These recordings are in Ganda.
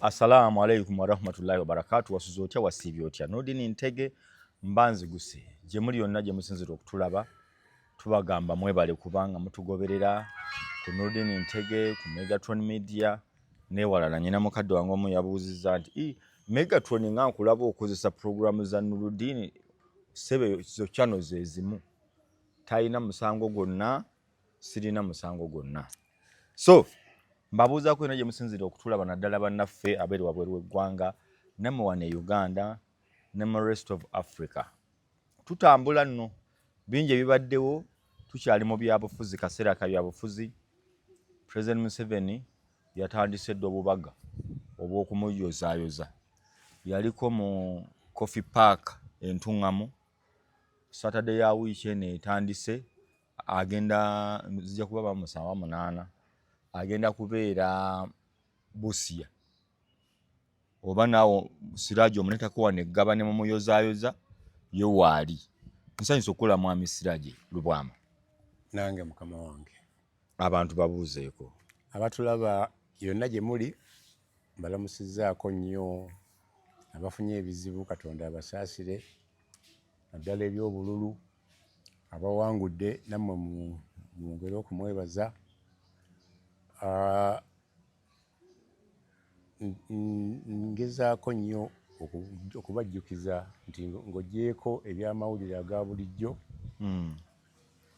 Assalamu alaikum warahmatullahi wabarakatuh. Wasuze otya wasiibye otya? Nodini Ntege mbanzi guse gye muli yonna gye musinzira okutulaba tubagamba mwebale kubanga mutugoberera ku Nodini Ntege ku Megatron Media newalala. Nyina mukadde wange omu yabuuzizza nti Megatron nga nkulaba okozesa programu za Nurudini sebe zo channels ezimu talina musango gwonna, sirina musango gwonna. So mbabuuza ko gye musinzira okutulaba naddala bannaffe abeeri wabweru w'eggwanga nammwe wano e Uganda ne mu rest of Africa. Tutambula nno bingi ebibaddewo, tukyali mu byabufuzi, kaseera ka byabufuzi. President Museveni yatandise dda obubaga obw'okumuyozaayoza. Yaliko mu Coffee Park entuŋŋamu Saturday ya wiiki eno etandise, agenda zijja kuba ba 7-8 agenda kubeera Busia. Oba naawo Siraaji omunetako wano eggaba ne mumuyozaayoza ye waali. Nsanyusa okukola mwami Siraaji Lubwama. Nange mukama wange. Abantu babuuzeeko. Abatulaba yonna gye muli mbalamusizzaako nnyo abafunye ebizibu, Katonda abasaasire, naddala eby'obululu abawangudde nammwe mwongere okumwebaza. Ngezaako nnyo okubajjukiza nti ng'oggyeko ebyamawulire aga bulijjo,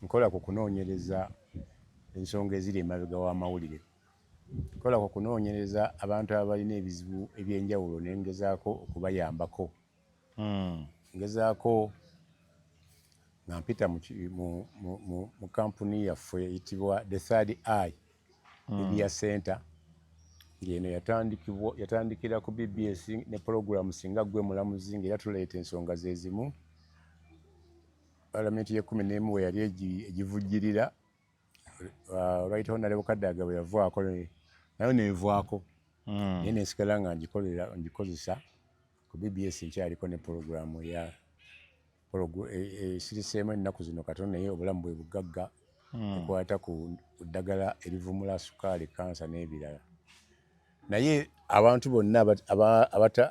nkola ku kunoonyereza ensonga eziri emabega w'amawulire, nkola ku kunoonyereza abantu abalina ebizibu eby'enjawulo ne ngezaako okubayambako. Ngezaako nga mpita mu kampuni yaffe eyitibwa The Third Eye Media Center, ng'eno yatandikira ku BBS ne programu Singa Ggwe Mulamuzi, ng'era tuleeta ensonga ze zimu. Palamenti ye-11 we yali egivujjirira, Right Honorable Kadaga bwe yavaako nayo neevaako, naye nensigala nga ngikozesa ku BBS. Nkyaliko ne programu esiriseemu ennaku zino katono naye obulamu bwe bugagga, ekwata ku ddagala erivumula sukaali, kansa n'ebirala. Naye abantu bonna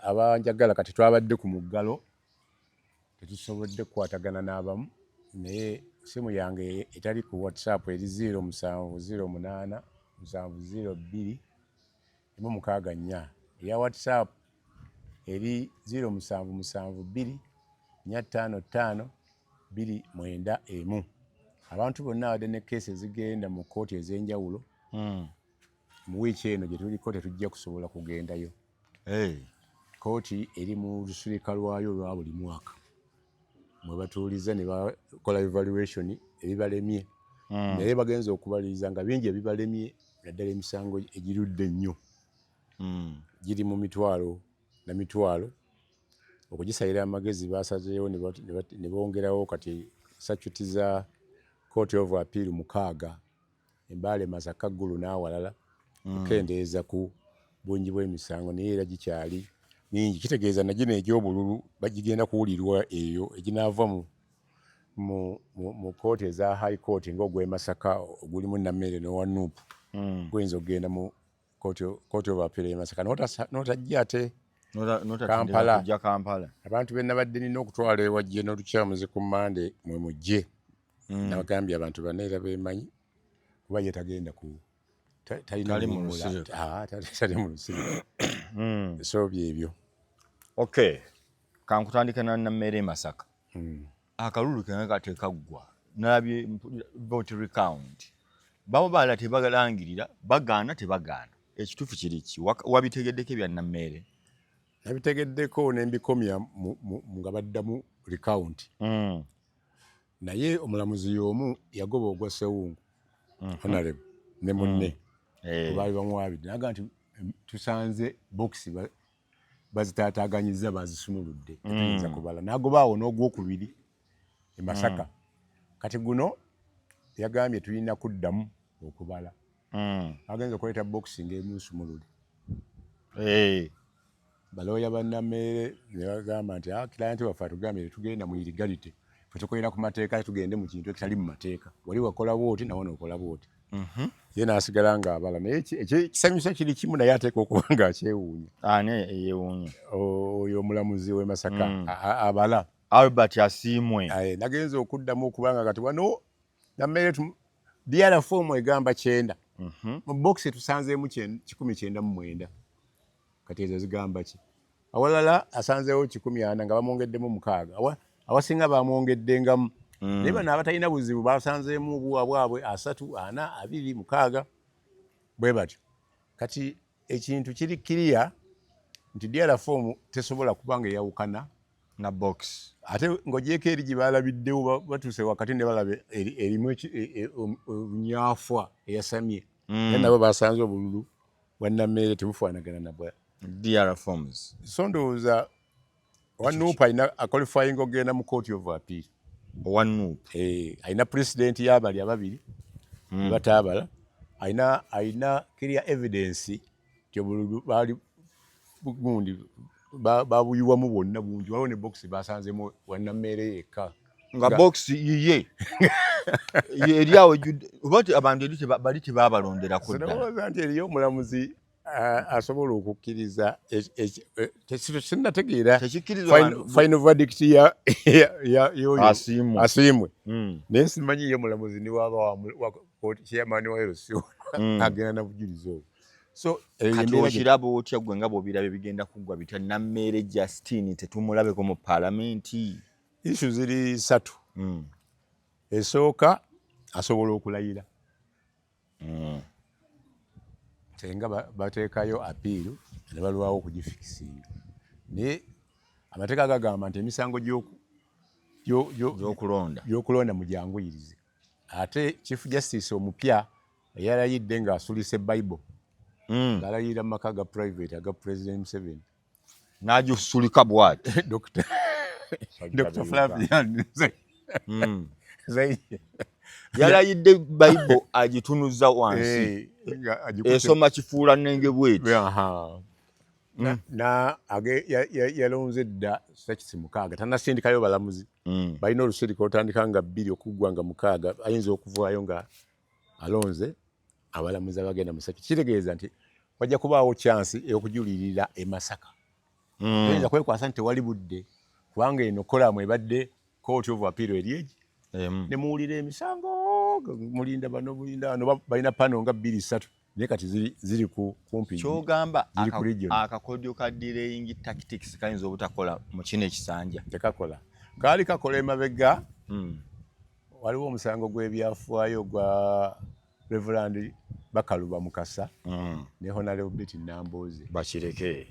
abanjagala kati twabadde ku muggalo, tetusobodde kukwatagana n'abamu, naye simu yange etali ku WhatsApp eri 0708 702 164, eya WhatsApp eri 0772 455 291. Abantu bonna abadde ne keesi ezigenda mu kkooti ez'enjawulo mu wiiki eno gye tuliko tetujja kusobola kugendayo. Kkooti eri mu lusirika lwayo olwa buli mwaka mwe batuuliza ne bakola evaluation ebibalemye, naye bagenza okubaliriza nga bingi ebibalemye, naddala emisango egirudde ennyo giri mu mitwalo na mitwalo. Okugisalira amagezi basazeewo ne bongerawo kati sakyuti za Court of Appeal 6, Embaale, Masaka, Gulu n'awalala, okendeeza ku bungi bw'emisango, naye era gikyali mingi. Kitegeeza na gino egy'obululu bagigenda kuwulirwa eyo eginaava mu kooti eza High Court ng'ogw'e Masaka ogulimu Nammere n'owa Nuupu, guyinza okugenda mu Court of Appeal y'e Masaka n'otajja ate Kampala. Abantu be nabadde nina okutwala ewajje n'olukyamuzi ku Mande mwe mujje. Nabagambye abantu bana era beemanyi kuba ye tagenda ku tali mu lusiri. So byebyo. Okay, kankutandike na Nammere Masaka. Akalulu kenga kateekaggwa nalabye vote recount. Babo bala tebagalangirira, bagaana tebagaana. Ekituufu kiri ki? Wabitegeddeko ebya Nammere? Nabitegeddeko ne mbikomya nga baddamu recount. Naye omulamuzi y'omu yagoba ogwa Ssewungu, Honorable ne munne baali bamwabidde, naga nti tusanze bokisi bazitaataaganyiza bazisumuludde, tetuyinza kubala. N'agobaawo n'ogwokubiri e Masaka. Kati guno yagambye tulina kuddamu okubala. Agenza okuleeta bokisi ng'emu nsumulule. Balooya ba Nammere ne bagamba nti kiranti waffe atugambye tugenda mu illegality, ffe tukolera ku mateeka tugende mu kintu ekitali mu mateeka. Wali wakola bwoti nawo n'okola bwoti. ye n'asigala ng'abala naye ekisanyusa kiri kimu naye ateeka okuba ng'akyewuunya. Ani yeewuunya? Oyo omulamuzi w'e Masaka abala. Albert Asiimwe. Nagenza okuddamu okubanga kati wano nammere diara fomu egamba 9. Mu box tusanzeemu 199. Kati ezo zigamba ki? Awalala asanzeewo 140 nga bamwongeddemu 6. Awasinga bamwongeddengamu. Naye bano abatalina buzibu basanzeemu obuwa bwabwe 3, 4, 2, 6. Bwe batyo. Kati ekintu kiri kiriya nti diara fomu tesobola kubanga eyawukana na box. Ate ng'ogyeko eri gye baalabiddewo batuuse wakati ne balabe erimu obunyafwa eyasamye. Naye nabo basanze obululu bwannammere tebufaanagana na bwa DR forms. So ndowooza Wanuupu alina qualifying ogenda mu court of appeal. Wanuupu alina president y'abali ababiri bataabala. Alina clear evidence nti obululu baali bugundi babuyiwamu bwonna bungi. Waliwo ne box basanzemu wannammere yekka nga box yiye eriawo oba abantu bali tebabalonderako ddala. Ndowooza nti eriyo omulamuzi asobola okukkiriza sinnategeera final verdict y'oyo Asiimwe. Naye simanyi ye omulamuzi ni waba wa chairman wa LC agenda na bujulizi obwo. So kati okiraba otya gwe nga bw'obirabe bigenda kuggwa bitya Nammere Justine tetumulabeko mu paalamenti? Issue ziri 3. Esooka asobola okulayira. Tenga bateekayo apiiru ne balwawo okugifikisinga. Naye amateeka gagamba nti emisango gy'okulonda mujanguyirize. Ate Chief Justice omupya yalayidde ng'asulisa Bible. Alayira mu maka ga private aga President Museveni. N'agisulika bw'ati. Dr. Flavian Zaidi. Yalayidde Bible agitunuza wansi. Esoma kifuula nnenge bw'eti. Yalonze dda sakisi 6 tannasindikayo balamuzi. Balina olusirika otandika nga 2 okuggwa nga 6 ayinza okuvaayo nga alonze abalamuzi abagenda mu sakisi. Kitegeeza nti wajja kubaawo chance ey'okujulirira e Masaka. Oyinza kwekwasa nti tewali budde kubanga eno kolamu ebadde court of appeal eri ne muwulira emisango mulinda bano mulinda bano balina pano nga 2-3 naye kati ziri kumpi. Kyogamba akakodyo ka delaying tactics kayinza obutakola mu kino ekisanja. Tekakola. Kaali kakola emabega. Waliwo omusango gw'ebyafaayo gwa Reverend Bakaluba Mukasa ne Honorable Betty Nambooze. Bakireke.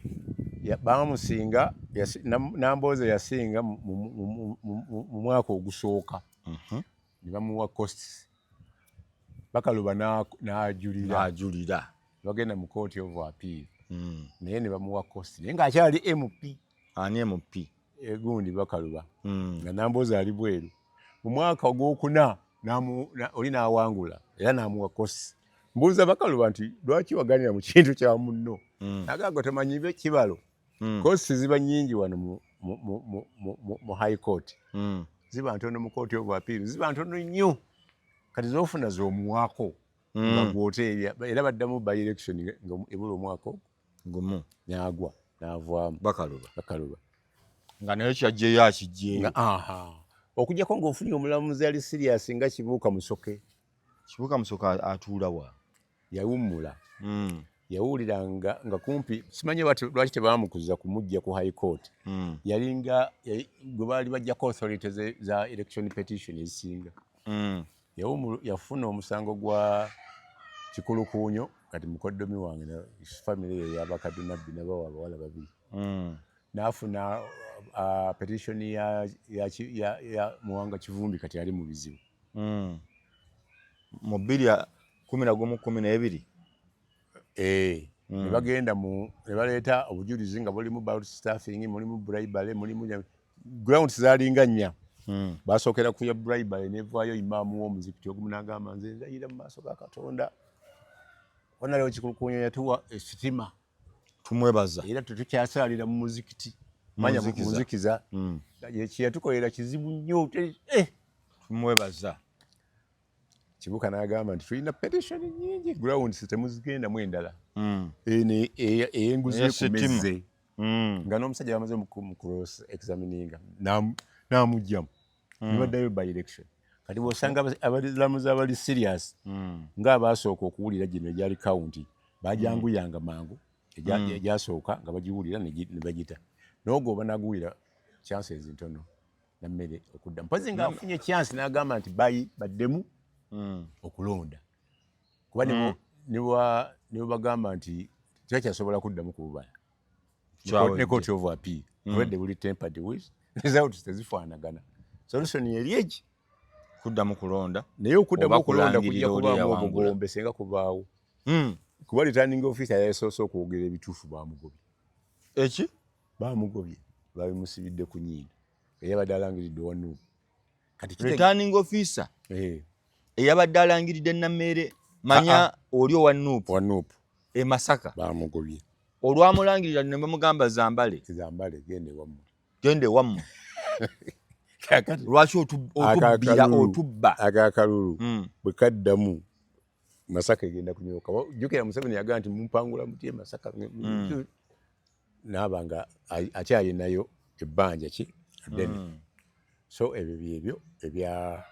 Bamusinga Nambooze yasinga mu mwaka ogusooka. Ne bamuwa costs. Bakaluba n'ajulira. Bagenda mu court of appeal. Naye ne bamuwa costs. Naye ng'akyali MP. Ani MP? Egundi Bakaluba. Nga Nambooze ali bweru. Mu mwaka ogwokuna oli n'awangula era n'amuwa costs. Mbuuza Bakaluba nti lwaki waganira mu kintu kya munno? Nagamba temanyibe kibalo. Costs ziba nnyingi wano mu high court. Ziba ntono mu court of appeal. Ziba ntono nnyo. Kati z'ofuna z'omuwaako nga gw'oteerya era baddamu by election nga ebula omwaka gumu n'agwa n'avaamu. Bakaluba nga naye kyajjeyo akijjeeyo. Okugyako ng'ofunye omulamuzi ali serious nga Kibuuka Musoke. Kibuuka Musoke atuula wa? Yawummula. Yawulira nga kumpi simanyi lwaki tebaamukuza kumujja ku high court. Yalinga gwe baali bajjako authorities za election petition ezisinga. Yafuna omusango gwa Kikulukuunyo kati mukoddomi wange na family y'abakadde nabbi n'abawa abawala 2. N'afuna petition ya Muwanga Kivumbi kati ali mu bizibu. Mu 2011-12. Ne bagenda ne baleeta obujulizi nga bulimu about staffing, mulimu bribery, mulimu grounds zaalinga 4. Basookera ku ya bribery nevaayo imaamu w'omuzikiti ogumu n'agamba nze nzayira mu maaso ga Katonda. Honorable Kikulukuunyo yatuwa esitima. Tumwebaza. Era tetukyasalira mu muzikiti. Manya mu muzikiza. Kye yatukolera kizibu nnyo. Tumwebaza. Kibuuka n'agamba nti tulina petition nyingi grounds temuzigenda endala ey'enguzi ekumezze nga n'omusajja bamaze mu cross examininga n'amugyamu ne baddayo by election. Kati bw'osanga abalamuzi abali serious ng'abaasooka okuwulira gino egyali county bajanguyanga mangu egyasooka nga bagiwulira ne bagita n'ogwo banaguwira chances ntono nammere okudda mpozi ng'afunye chance n'agamba nti baddemu okulonda kuba ne bagamba nti tekyasobola kuddamu kububala ne court of appeal obadde buli tempered with results tezifaanagana. Solution yeri eki kuddamu kulonda naye okuddamu okulonda kujja kubaamu obugombe senga kubaawo kuba returning officer yasoose okwogera ebituufu bamugobye eki bamugobye babimusibidde ku nyindo eyabadde alangiridde wanuupu kati returning officer eyabadde alangiridde Nammeere manya oli owa Nuupu e Masaka bamugobye olwamulangirira ne bamugamba zambale gende wammwe lwaki otubba akakalulu bwe kaddamu Masaka egenda kunyoka jjukira Museveni yagamba nti mumpangula mutie Masaka naaba nga akyayinayo ebbanja ki ddene. So ebyo ebya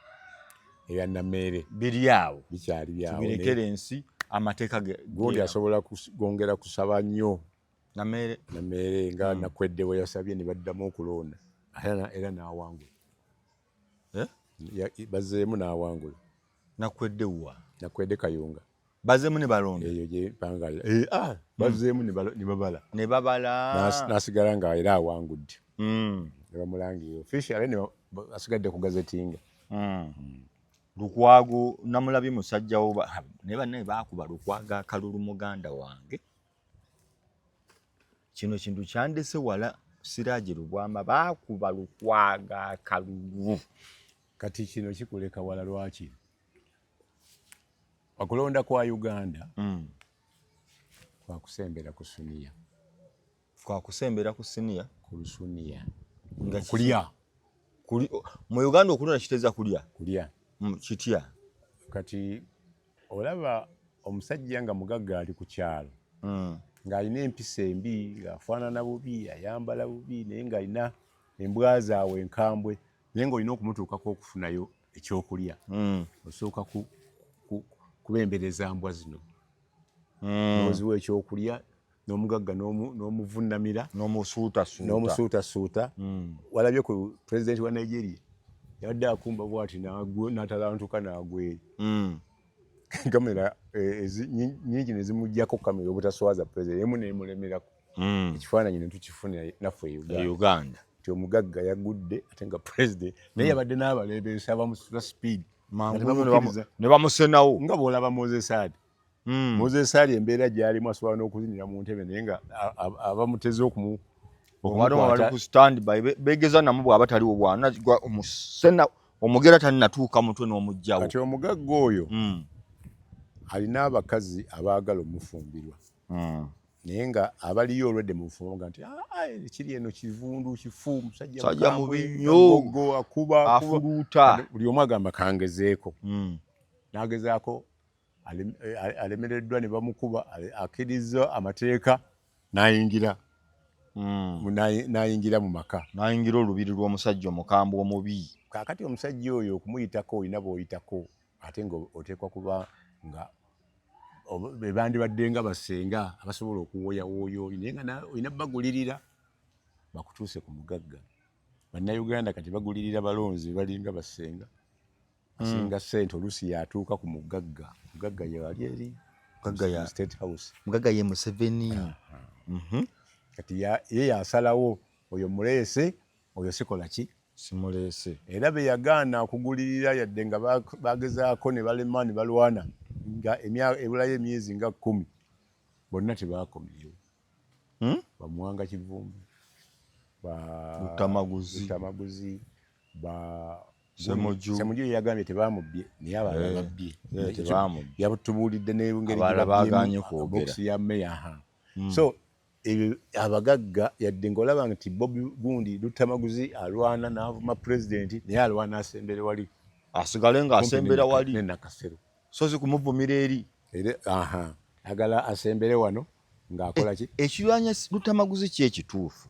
Nammeere biri awo bikyali byawo tubirekere ensi amateeka gundi asobola gongera kusaba nnyo Nammeere nga Nakwedde bwe yasabye ne baddamu okulonda era n'awangula bazzeemu n'awangula Nakwedde Kayunga bazzeemu ne balonda eyo gye mpangala bazzeemu ne babala n'asigala nga era awangudde ne bamulangirira official asigadde ku gazetinga. Lukwago namulabye musajjawo ne bannaye baakuba Lukwago akalulu muganda wange. Kino kintu kyandese wala Siraaje Lubwama baakuba Lukwago akalulu. Kati kino kikuleka wala lwaki? Okulonda kwa Uganda kwa kusembera ku Suniya. Kwa kusembera ku Suniya? Ku Suniya. Nga kulya. Mu Uganda okulonda kiteza kulya. Kulya. Kitya. Kati olaba omusajja nga mugagga ali ku kyalo ng'alina empisa embi ng'afaanana bubi ayambala bubi naye ng'alina embwa zaawe enkambwe naye ng'olina okumutuukako okufunayo ekyokulya osooka kubembereza mbwa zino n'oziwa ekyokulya n'omugagga n'omuvunnamira n'omusuutasuuta walabye ku pulezidenti wa Nigeria yadde akumba bwati n'atalantuka n'agweri kamera nyingi ne zimuggyako kamera obutaswaza pulezidenti emu neemulemerako ekifaananyi ne tukifuna naffe e Uganda nti omugagga yagudde ate nga pulezidenti naye yabadde n'abaleeberesa bamusuta speed ne bamusenawo nga bw'olaba Moses Ali Moses Ali embeera gy'alimu asobola n'okuzinira mu ntebe naye nga abamuteze bali ku stand by begeza namu bw'aba taliwo bwana omusena omugera talinatuuka mutwe n'omugjawo. Kati omugagga oyo alina abakazi abaagala omufumbirwa naye nga abaliyo olwedde mufumbirwa nti kiri eno kivundu kifu musajja mubi nnyo akuba afuluuta buli omu agamba kangezeeko n'agezaako alemereddwa ne bamukuba akkiriza amateeka n'ayingira mu maka n'ayingira olubiri lw'omusajja omukambwe omubi. Kaakati omusajja oyo okumuyitako olina bw'oyitako ate nga oteekwa kuba nga bebandibadde nga basenga abasobola okuwooyawooya naye nga olina bagulirira bakutuuse ku mugagga. Bannayuganda kati bagulirira balonzi balinga basenga asinga ssente oluusi yatuuka ku mugagga. Mugagga ye wali eri State House. Mugagga ye Museveni. Kati ye yasalawo oyo muleese oyo sikola ki simuleese era be yagaana okugulirira yadde nga bagezaako ne balema ne balwana nga ebulayo emyezi nga 10 bonna tebaakomyewo bamuwanga Kivumbi Lutamaguzi Ssemuju yagambye tebamubbye naye abalala babbye yatubuulidde n'engeri bogisi ya meya so abagagga yadde ng'olaba nti Bobi gundi Lutamaguzi alwana n'avuma pulezidenti naye alwana asembere wali asigale nga asembera wali ne Nakasero sozi kumuvumira eri agala asembere wano ng'akola ki ekirwanya Lutamaguzi kyekituufu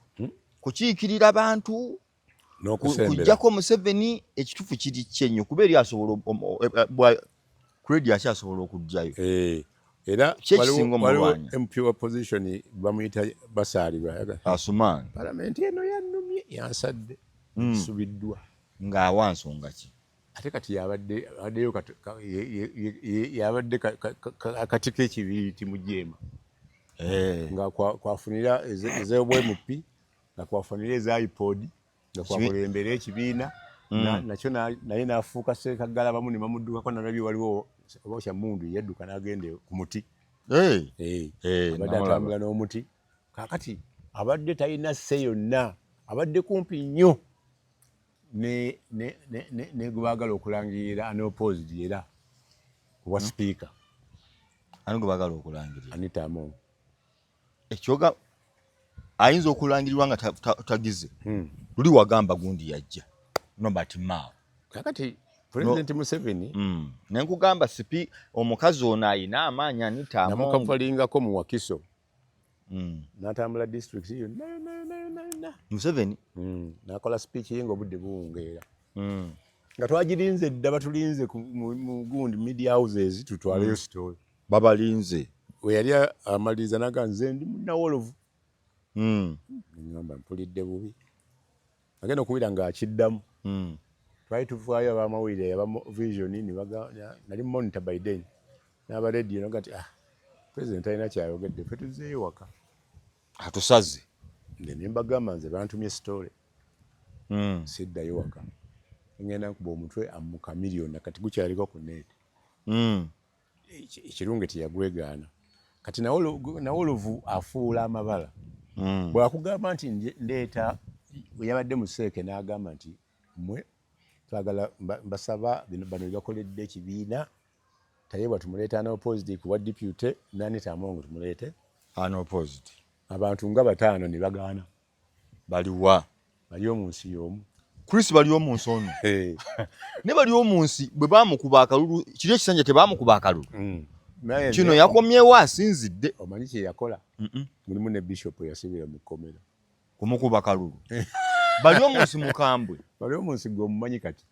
kukiikirira abantu kujjako Museveni ekituufu kiri kyenyo kuba eri asobola Credit akyasobola okujjayo era waliwo MP wa position bamuyita Basaalirwa Asuman palamenti eno yannumye yansadde subiddwa ng'awa nsonga ki ate kati yabaddeyo akati k'ekibiriiti mu Jeema nga kwafunira ez'obwemupi nga kwafunira eza iPod nga kwakulembera ekibiina nakyo naye n'afuuka Ssekagala bamu ne bamuddukako nalabye waliwo Obosha Mundu yadduka n'agende ku muti abadde atambula n'omuti kaakati abadde talina sse yonna abadde kumpi nnyo ne gwe baagala okulangirira unopposed era owa sipiika ani gwe baagala okulangirira Anita Among ekyoga ayinza okulangirirwa nga tagize luli wagamba gundi yajja Norbert Mao kakati President Museveni nenkugamba sipi omukazi ono ayina amaanyi Anita Among namukapalingako mu Wakiso n'atambula district yo Museveni n'akola speech ye ng'obudde buwungeera nga twagirinze dda batulinze mu gundi media houses tutwaleyo story babalinze we yali amaliriza naga nze ndi munnawolovu ngamba mpulidde bubi agenda okubira ng'akiddamu twali tuvaayo abamawulire aba Vision nali monitor by then n'aba radio nagati president alina kyayogedde ffe tuzeeyo waka atusaze ne mbagamba nze bantumye story siddayo waka ngenda nkuba omutwe amuka miliyoni kati gukyaliko ku net ekirunge teyagwegaana kati nawolovu afuula amabala bwakugamba nti ndeeta yabadde museeke n'agamba nti mmwe twagala mbasaba bano byebakoledde ekibiina tayebwa tumuleeta unopposed kuwa deputy n'Anita Among tumuleete unopposed abantu nga 5 ne bagaana baliwa bali omunsi y'omu Chris bali omunsi ono ne bali omunsi bwe bamukuba akalulu kiri ekisanja tebamukuba akalulu kino yakomyewo asinzidde omanyi kye yakola mulimu ne bishop yasibira mu kkomera kumukuba akalulu bali omunsi mukambwe bali omunsi gwomumanyi kati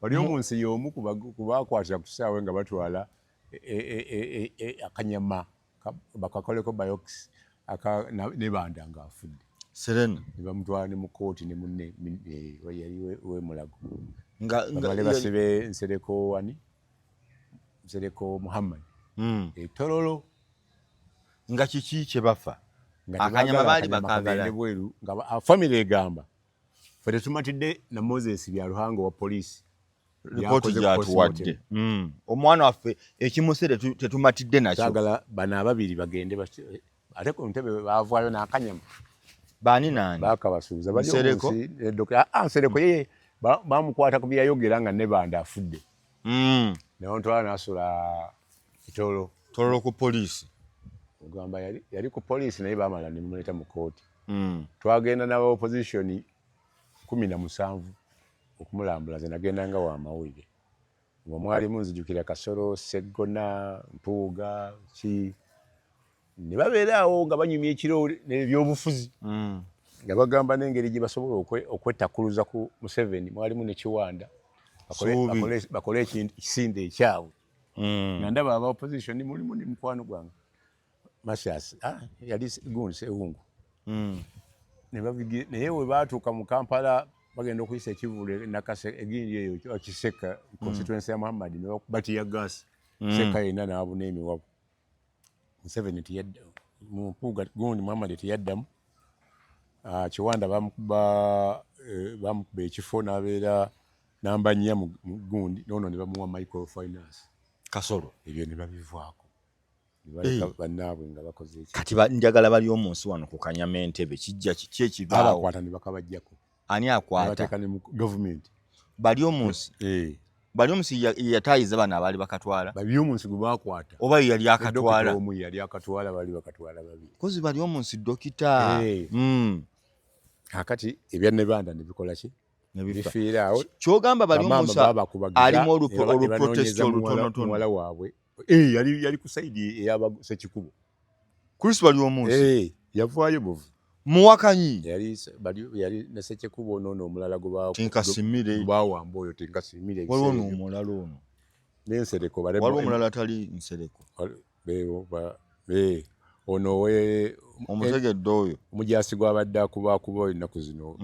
bali omunsi y'omu kubakwatira ku kisaawe nga batwala akanyama bakakoleko biox ne banda ng'afudde Serena ne bamutwala ne mu kooti ne munne yali w'emulago bale basibe Nsereko Muhammad etololo nga kiki kye bafa akanyama baali bakagala bweru nga family egamba ffe tetumatidde na Moses bya Ruhango wa polisi ripoti gyatuwadde omwana waffe ekimusere tetumatidde nakyo kyagala bano ababiri bagende ate ku ntebe baavaayo n'akanyama baani nani bakabasuuza Nsereko ye bamukwata ku byayogera nga ne banda afudde neontwala n'asula tololo ku polisi ogamba yali ku polisi naye bamala ne mumuleeta mu kooti twagenda n'aba opposition 17 okumulambula ze nagenda nga wa mawulire nga mwalimu nzijukira Kasoro Seggona Mpuuga ki ne babeeraawo nga banyumya ekiro n'ebyobufuzi nga bagamba n'engeri gye basobola okwetakuluza ku Museveni mwalimu ne Kiwanda bakole ekisinde ekyabwe nga ndaba aba opposition mulimu ne mukwano gwange Masias yali gundi Sewungu naye we baatuuka mu Kampala bagenda okuyisa ekivule nakase egindi eyo Kiseka constituency ya Muhammad ne bakubatiya gas Seka yena n'abuna emiwabu Museveni tiyadda mu Mpuuga gundi Muhammad tiyaddamu Kiwanda bamukuba ekifo n'abeera namba 4 mu gundi nono ne bamuwa microfinance Kasolo ebyo ne babivaako bannaabwe nga bakoze eki kati njagala bali omunsi wano ku kanyama entebe kijja kiki ekivaawo abakwata ne bakabajjako ani akwata bateeka ne mu government bali omunsi bali omunsi yatayiza bano abaali bakatwala bali omunsi gwe bakwata oba yali akatwala omu yali akatwala bali bakatwala babiri kozi bali omunsi dokita kakati ebya ne banda ne bikola ki bifiira awo kyogamba bali omusa alimu oluprotesti olutonotono muwala waabwe yali ku saidi ey'abasekikubo Chris bali omunsi yavaayo buvu muwakanyi yali ne sekikubo noono omulala tinkasimire bawamba oyo tinkasimire waliwo n'omulala ono n'ensereko waliwo omulala atali nsereko ono omutegedde oyo omujaasi gw'abadde akubakuba ennaku zino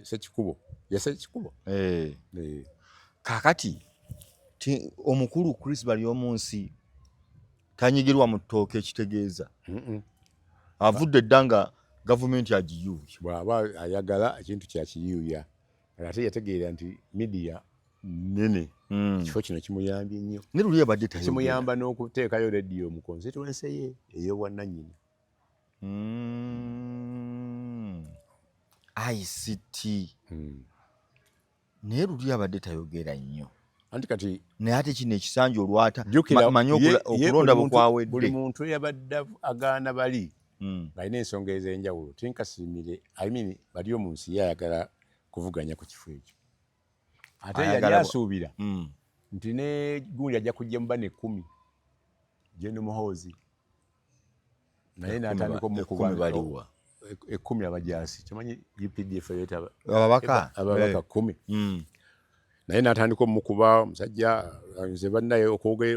sekikubo yasekikubo kaakati omukulu Chris bali omunsi tanyigirwa mu ttooke ekitegeeza avudde dda nga gavumenti agiyuuya bw'aba ayagala ekintu kyakiyuuya ate yategeera nti midiya nene ekifo kino kimuyambye nnyo ne luli abadde kimuyamba n'okuteekayo rediyo mu constituency ye ey'obwannannyini ICT naye luli abadde tayogera nnyo anti kati naye ate kino ekisanja olwata manyi okulonda bukwawedde buli muntu eyabadde agaana bali balina ensonga ez'enjawulo tinkasimire bali omu nsi ye ayagala kuvuganya ku kifo ekyo ate yali asuubira nti ne gundi ajja kujja muba ne 10 Jane Muhoozi naye n'atandika omukubaliwa 10 abajaasi kimanyi UPDF yeta ababaka 10 naye n'atandika omukuba omusajja nze bannaye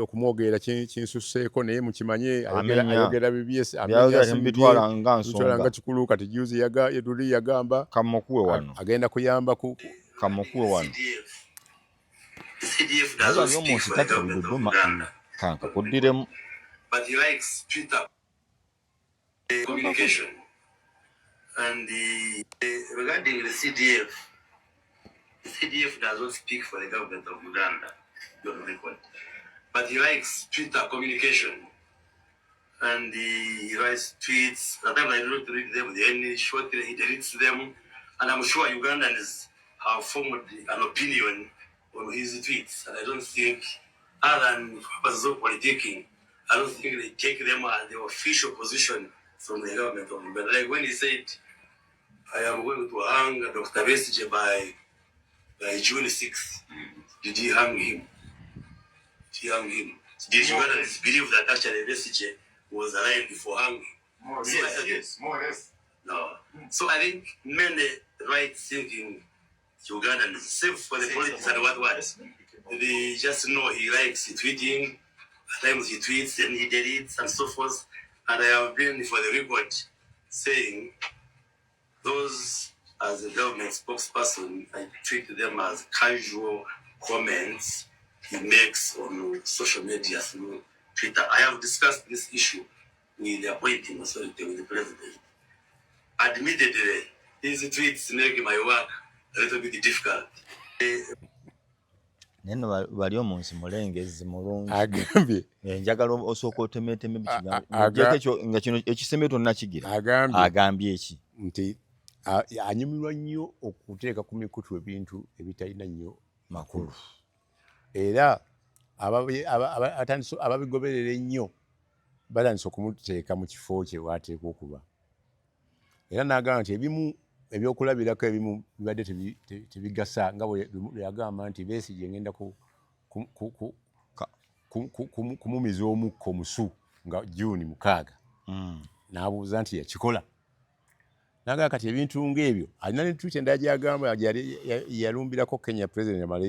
okumwogera kinsusseeko naye mukimanye ayogera bibyesi bitwala nga nsonga nga kikulu kati juzi yeduli yagamba kamukuwe wano agenda kuyamba ku kamukuwe wano CDF doesn't speak for the government of Uganda. kanka kuddiremu But he likes Twitter communication. And regarding the CDF does not speak for the government of Uganda, your record. But he likes Twitter communication. And he writes tweets. At times I don't read them, then shortly he deletes them. And I'm sure Ugandans have formed an opinion on his tweets. And I don't think, other than purposes of politicking, I don't think they take them as the official position from the government of Uganda. Like when he said, I am going to hang Dr. Besigye by June 6th. Did he hang him? Did Ugandans believe that actually Besigye was alive before hanging? More or less. No. So I think many right-thinking Ugandans, save for the politics and what, they just know he likes tweeting. At times he tweets and he deletes and so forth. And I have been, for the record, saying those as a government spokesperson, I treat them as casual comments he makes on social media through Twitter. I have discussed this issue with the appointing authority with the president. Admittedly, these tweets make my work a little bit difficult. neno bali omunsi mulengezi mulungi agambye njagala osooka otemeteme bikigambo nga kino ekisembe tonna kigira agambye eki nti anyumirwa nnyo okuteeka ku mikutu ebintu ebitalina nnyo makulu era ababigoberera ennyo batandise okumuteeka mu kifo kye waateekwa okuba era n'agamba nti ebimu ebyokulabirako ebimu bibadde tebigasa nga bwe yagamba nti Besigye ngenda kumumiza omukka omusu nga June 6 n'abuuza nti yakikola n'agamba kati ebintu ng'ebyo alina ne tweet endala gy'agamba yalumbirako Kenya president amala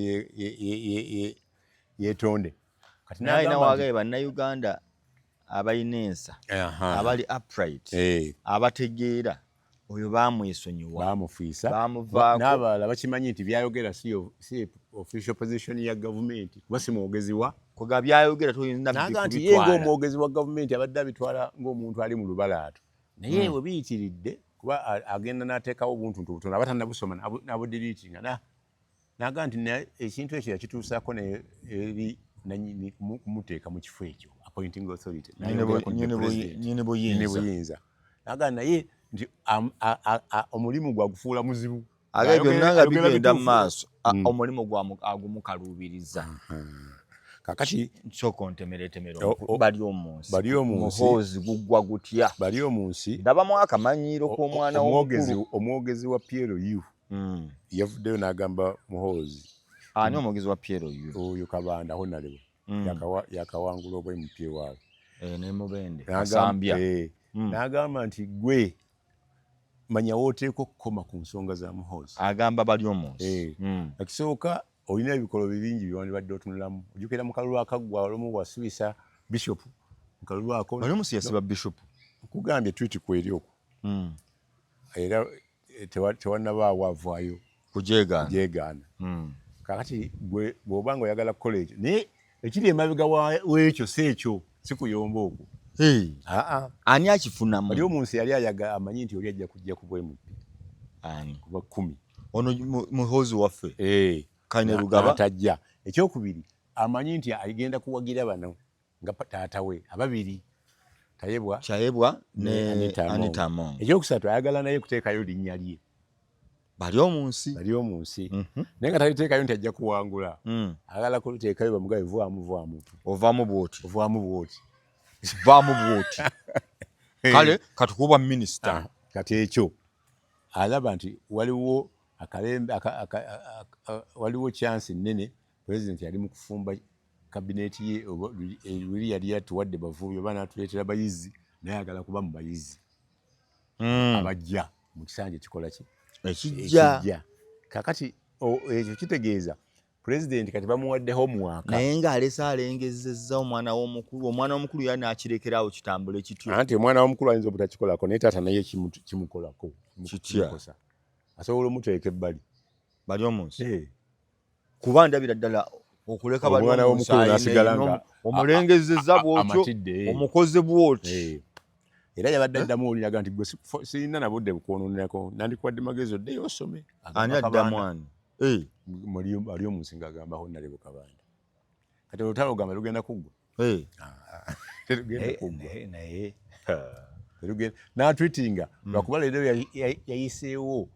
yeetonde kati n'alina waagaye bannayuganda abalina ensa abali upright abategeera oyo bamwesonyiwa bamufiisa n'abalala bakimanyi nti byayogera si official position ya gavumenti kuba si mwogezi wa kuga byayogera toyinza naga nti ye ng'omwogezi wa gavumenti abadde abitwala ng'omuntu ali mu lubalaato naye we biyitiridde kuba agenda n'ateekawo obuntuntu butono abatannabusoma n'abudiriitinga naga nti ekintu ekyo yakituusaako eri nanyini kumuteeka mu kifo ekyo appointing authority nyine buyinza naga naye nti omulimu gwagufuula muzibu agabye byonna nga bigenda mu maaso omulimu agumukaluubiriza kakati nsooka ontemeretemera bali omunsi Muhoozi guggwa gutya bali omunsi ndabamu akamanyiiro k'omwana omwogezi wa PLU yavuddeyo n'agamba Muhoozi ani omwogezi wa Piero oyo Kabanda Honorable yakawangula obw'MP waabwe ne Mubende n'agamba nti gwe manya wooteeka okukoma ku nsonga za Muhoozi agamba bali omunsi ekisooka olina ebikolo bingi byewandibadde otunulamu ojjukira mu kalulu akaggwa olumu wasubisa Bishop mu kalulu ako bali omunsi yasiba Bishop kugambye twiti kweri okwo era tewannabaawo avaayo kujeegaana kakati gwe bw'obanga oyagala kukola ekyo naye ekiri emabega w'ekyo si ekyo si kuyomba okwo ani akifunamu wali omunsi yali ayaga amanyi nti oli ajja kujja ku bw'MP ani kuba 10 ono Muhoozi waffe Kane Rugaba tajja ekyokubiri amanyi nti agenda kuwagira bano nga taata we ababiri Chayebwa ne Anita Among ekyokusatu ayagala naye kuteekayo linnya lye bali omunsi naye nga taliteekayo nti ajja kuwangula ayagala kuliteekayo bamugabe ovaamu bwoti vaamu bwoti kale katukuba minisita kati ekyo alaba nti waliwo chance nnene president yali mu kufumba kabineeti ye luli yali yatuwadde bavubi oba n'atuleetera bayizi naye ayagala kuba mu bayizi abajja mu kisanja ekikola ki ekijja kakati ekyo kitegeeza president kati bamuwadde homework naye ng'alese alengezezza omwana w'omukulu yali n'akirekerawo kitambule kityo anti omwana w'omukulu ayinza obutakikolako naye taata naye kimukolako kitya asobola omuteeka ebbali bali omunsi kuba ndabira ddala okuleka omwana w'omukulu n'asigala nga omulengezezza bw'otyo omukoze bw'oti era yabadde addamu oliraga nti gwe sirina nabudde bukwononerako nandikuwadde magezi oddeyo osome ani addamu ani ali omunsi ng'agamba Honorable Kabanda kati olutalo ogamba lugenda kuggwa terugenda kuggwa n'atwitinga lwakuba leero yayiseewo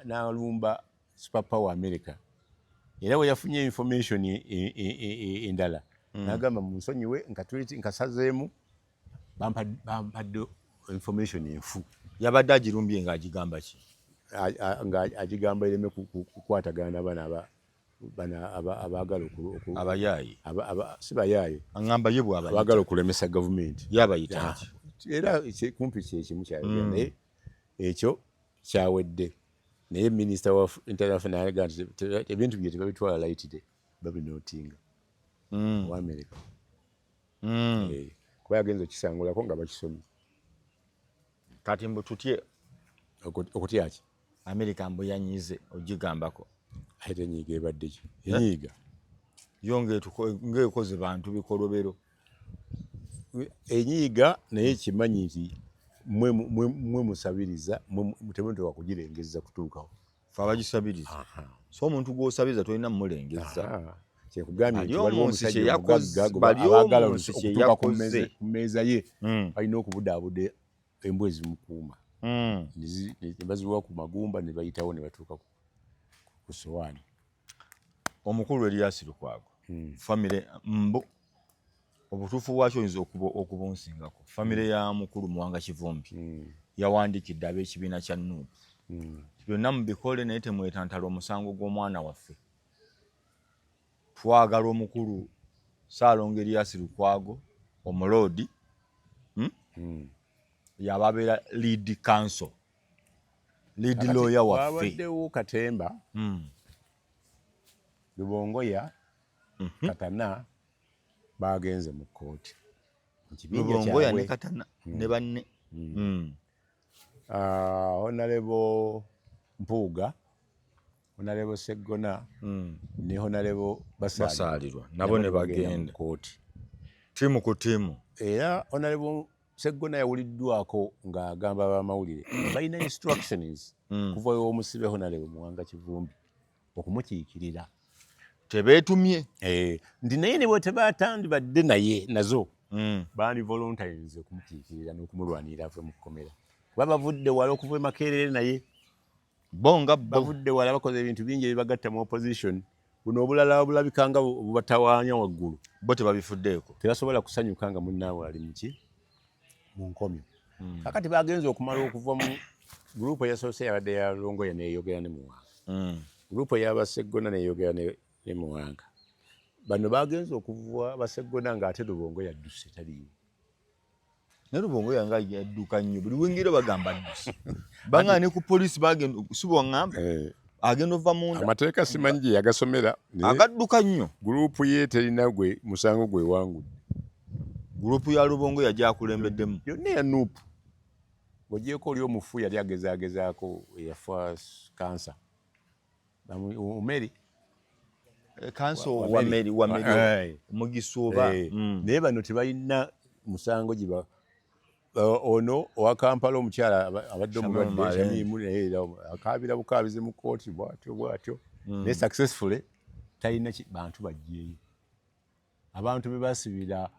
n'alumba superpower America era we yafunye information endala n'agamba munsonyiwe nkasazeemu bampadde information enfu yabadde agirumbye ng'agigamba ki nga agigamba ireme kukwatagana n'abaana abaagala abayaayi si bayaayi aŋŋamba ye bw'abayita abaagala okulemesa gavumenti yabayita era kumpi kyekimu kyayogera naye ekyo kyawedde naye minisita wa international alega nti ebintu bye tebabitwala layitire babinootinga wa America kuba yagenza okisangulako nga bakisomye kati mbu tutye okutya ki America mbu yanyize ogigambako ate enyiiga ebadde ki enyiiga yo ng'ekoze bantu bikolobero enyiiga naye kimanyi nti mwe musabiriza temutewa kugirengeza kutuukawo fe abagisabiriza so omuntu gw'osabiriza tolina mumulengeza kyekugambye nti waliwo omusajja omugagga abaagala okutuuka ku mmeeza ye balina okubudaabuda embwa ezimukuuma ne baziwa ku magumba ne bayitawo ne batuuka ku sowaani omukulu Erias Lukwago famire mbu obutuufu bwakyo oyinza okubunsingako famire ya mukulu Muwanga Kivumbi yawandiikidde ab'ekibiina kya NUP byonna mubikole naye temwetantala omusango gw'omwana waffe twagala omukulu Ssaalongo Erias Lukwago omuloodi yababeera lead counsel lead lawyer waffe wabaddewo Katemba Lubongoya Katana bagenze mu kkooti Lubongoya ne Katana ne banne Honorable Mpuuga Honorable Seggona ne Honorable Basaalirwa nabo ne bagenda kkooti tiimu ku tiimu era Honorable Seggona yawuliddwako ng'agamba abamawulire balina instructions kuva omusibe Honorable Muwanga Kivumbi okumukiikirira tebeetumye nti naye ne bwe tebatandibadde naye nazo baani voluntaries okumukiikirira n'okumulwanira ave mu kkomera kuba bavudde wala okuva e Makerere naye bonga bavudde wala bakoze ebintu bingi ebibagatta mu opposition buno obulala bulabika nga bubatawaanya waggulu bo tebabifuddeeko tebasobola kusanyuka nga munnaabwe ali muki mu nkomyo kakati bagenze okumala okuva gurupu eyasoose yabadde ya Longoya neeyogera ne Muwanga. Gurupu ey'Abaseggona neeyogera ne Muwanga. Bano bagenze okuvuba Baseggona ng'ate Lubongo yadduse taliiwo. Ne Lubongo yanga yadduka nnyo buli wengira bagamba adduse. Banga ne ku poliisi bagenda sibo ngamba. Agenda ova munda. Amateeka simanyi gye yagasomera. Agadduka nnyo. Gurupu ye terina gwe musango gwe wangu. Gurupu ya Lubongo yajja akulembeddemu. Yonna ya nuupu. Ogyeko oli omufu yali agezaagezaako yafa kansa. Omeri. Kansa wa Meri Mugisuuba. Naye bano tebalina musango giba. Ono owa Kampala omukyala abadde omulwadde akaabira bukaabizi mu kkooti bw'atyo. Naye successfully talina bantu bajjeeyo. Abantu be basibira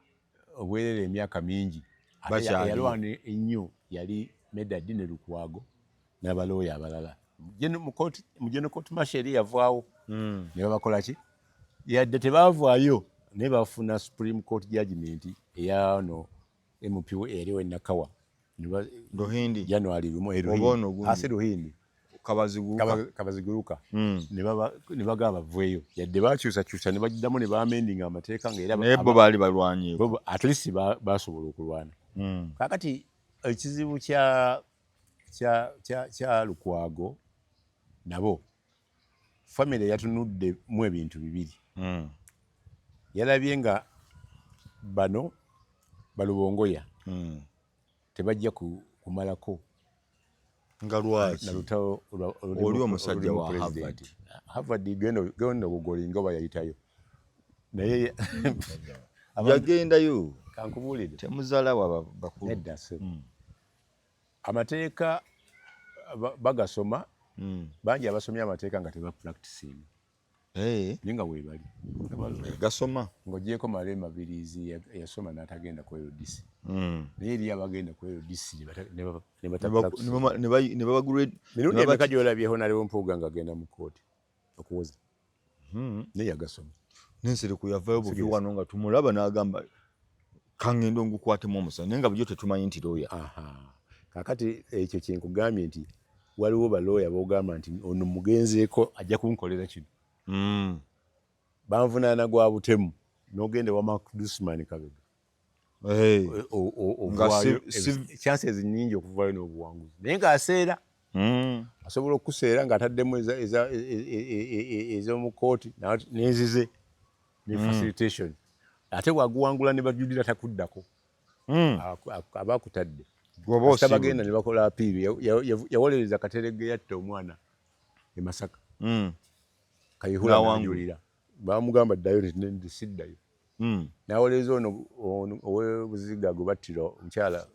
obwerere emyaka mingi. Yalwana ennyo yali Medad ne Lukwago n'abalooya abalala. Mu General Court Martial yavaawo. Ne babakola ki? Yadde tebaavaayo naye bafuna Supreme Court judgment eya no MP eriwe Nakawa. Rohindi. January lumo ase Rohindi. Kabaziguruka. Ne bagaba baveeyo. Yadde bakyusa ne bajiddamu ne baamendinga amateeka ng'era bo baali balwanye. At least basobola okulwana. Kakati ekizibu kya Lukwago nabo family yatunudde mu ebintu bibiri. Yalabye nga bano Balubongoya tebajja kumalako nga lwaki na lutawo oli omusajja wa Harvard genda obugolinga oba yayitayo naye yagendayo kankubulire temuzaala wa bakulu amateeka bagasoma bangi abasomya amateeka nga tebapracticing ninga weebali gasoma ng'ogyeko Male Mabirizi yasoma n'atagenda ku LDC naye eriyo abagenda ku LDC ne babagulwe mirundi emeka gy'olabyeho naliwo Mpuuga ng'agenda mu kkooti okuwoza naye yagasoma n'ensiriku yavaayo buvi wano nga tumulaba n'agamba kangendo ngukwatemu omusa naye nga bujjo tetumanyi nti looya. Kaakati ekyo kyenkugambye nti waliwo balooya boogamba nti ono mugenzeeko ajja kunkolera kino. Banvunaana gwa butemu n'ogenda wa Mark Dusman Kabega. Chances nnyingi okuvaayo n'obuwanguzi naye ng'aseera asobola okuseera ng'ataddemu ez'omu kkooti n'enzize ne facilitation ate bwaguwangula ne bajulira takuddako aba akutadde bagenda ne bakola apiiri yawolereza Katerege yatta omwana e Masaka Kayihura n'ajulira bamugamba ddayo siddayo n'awolereza ono ow'Ebuziga gwe battira omukyala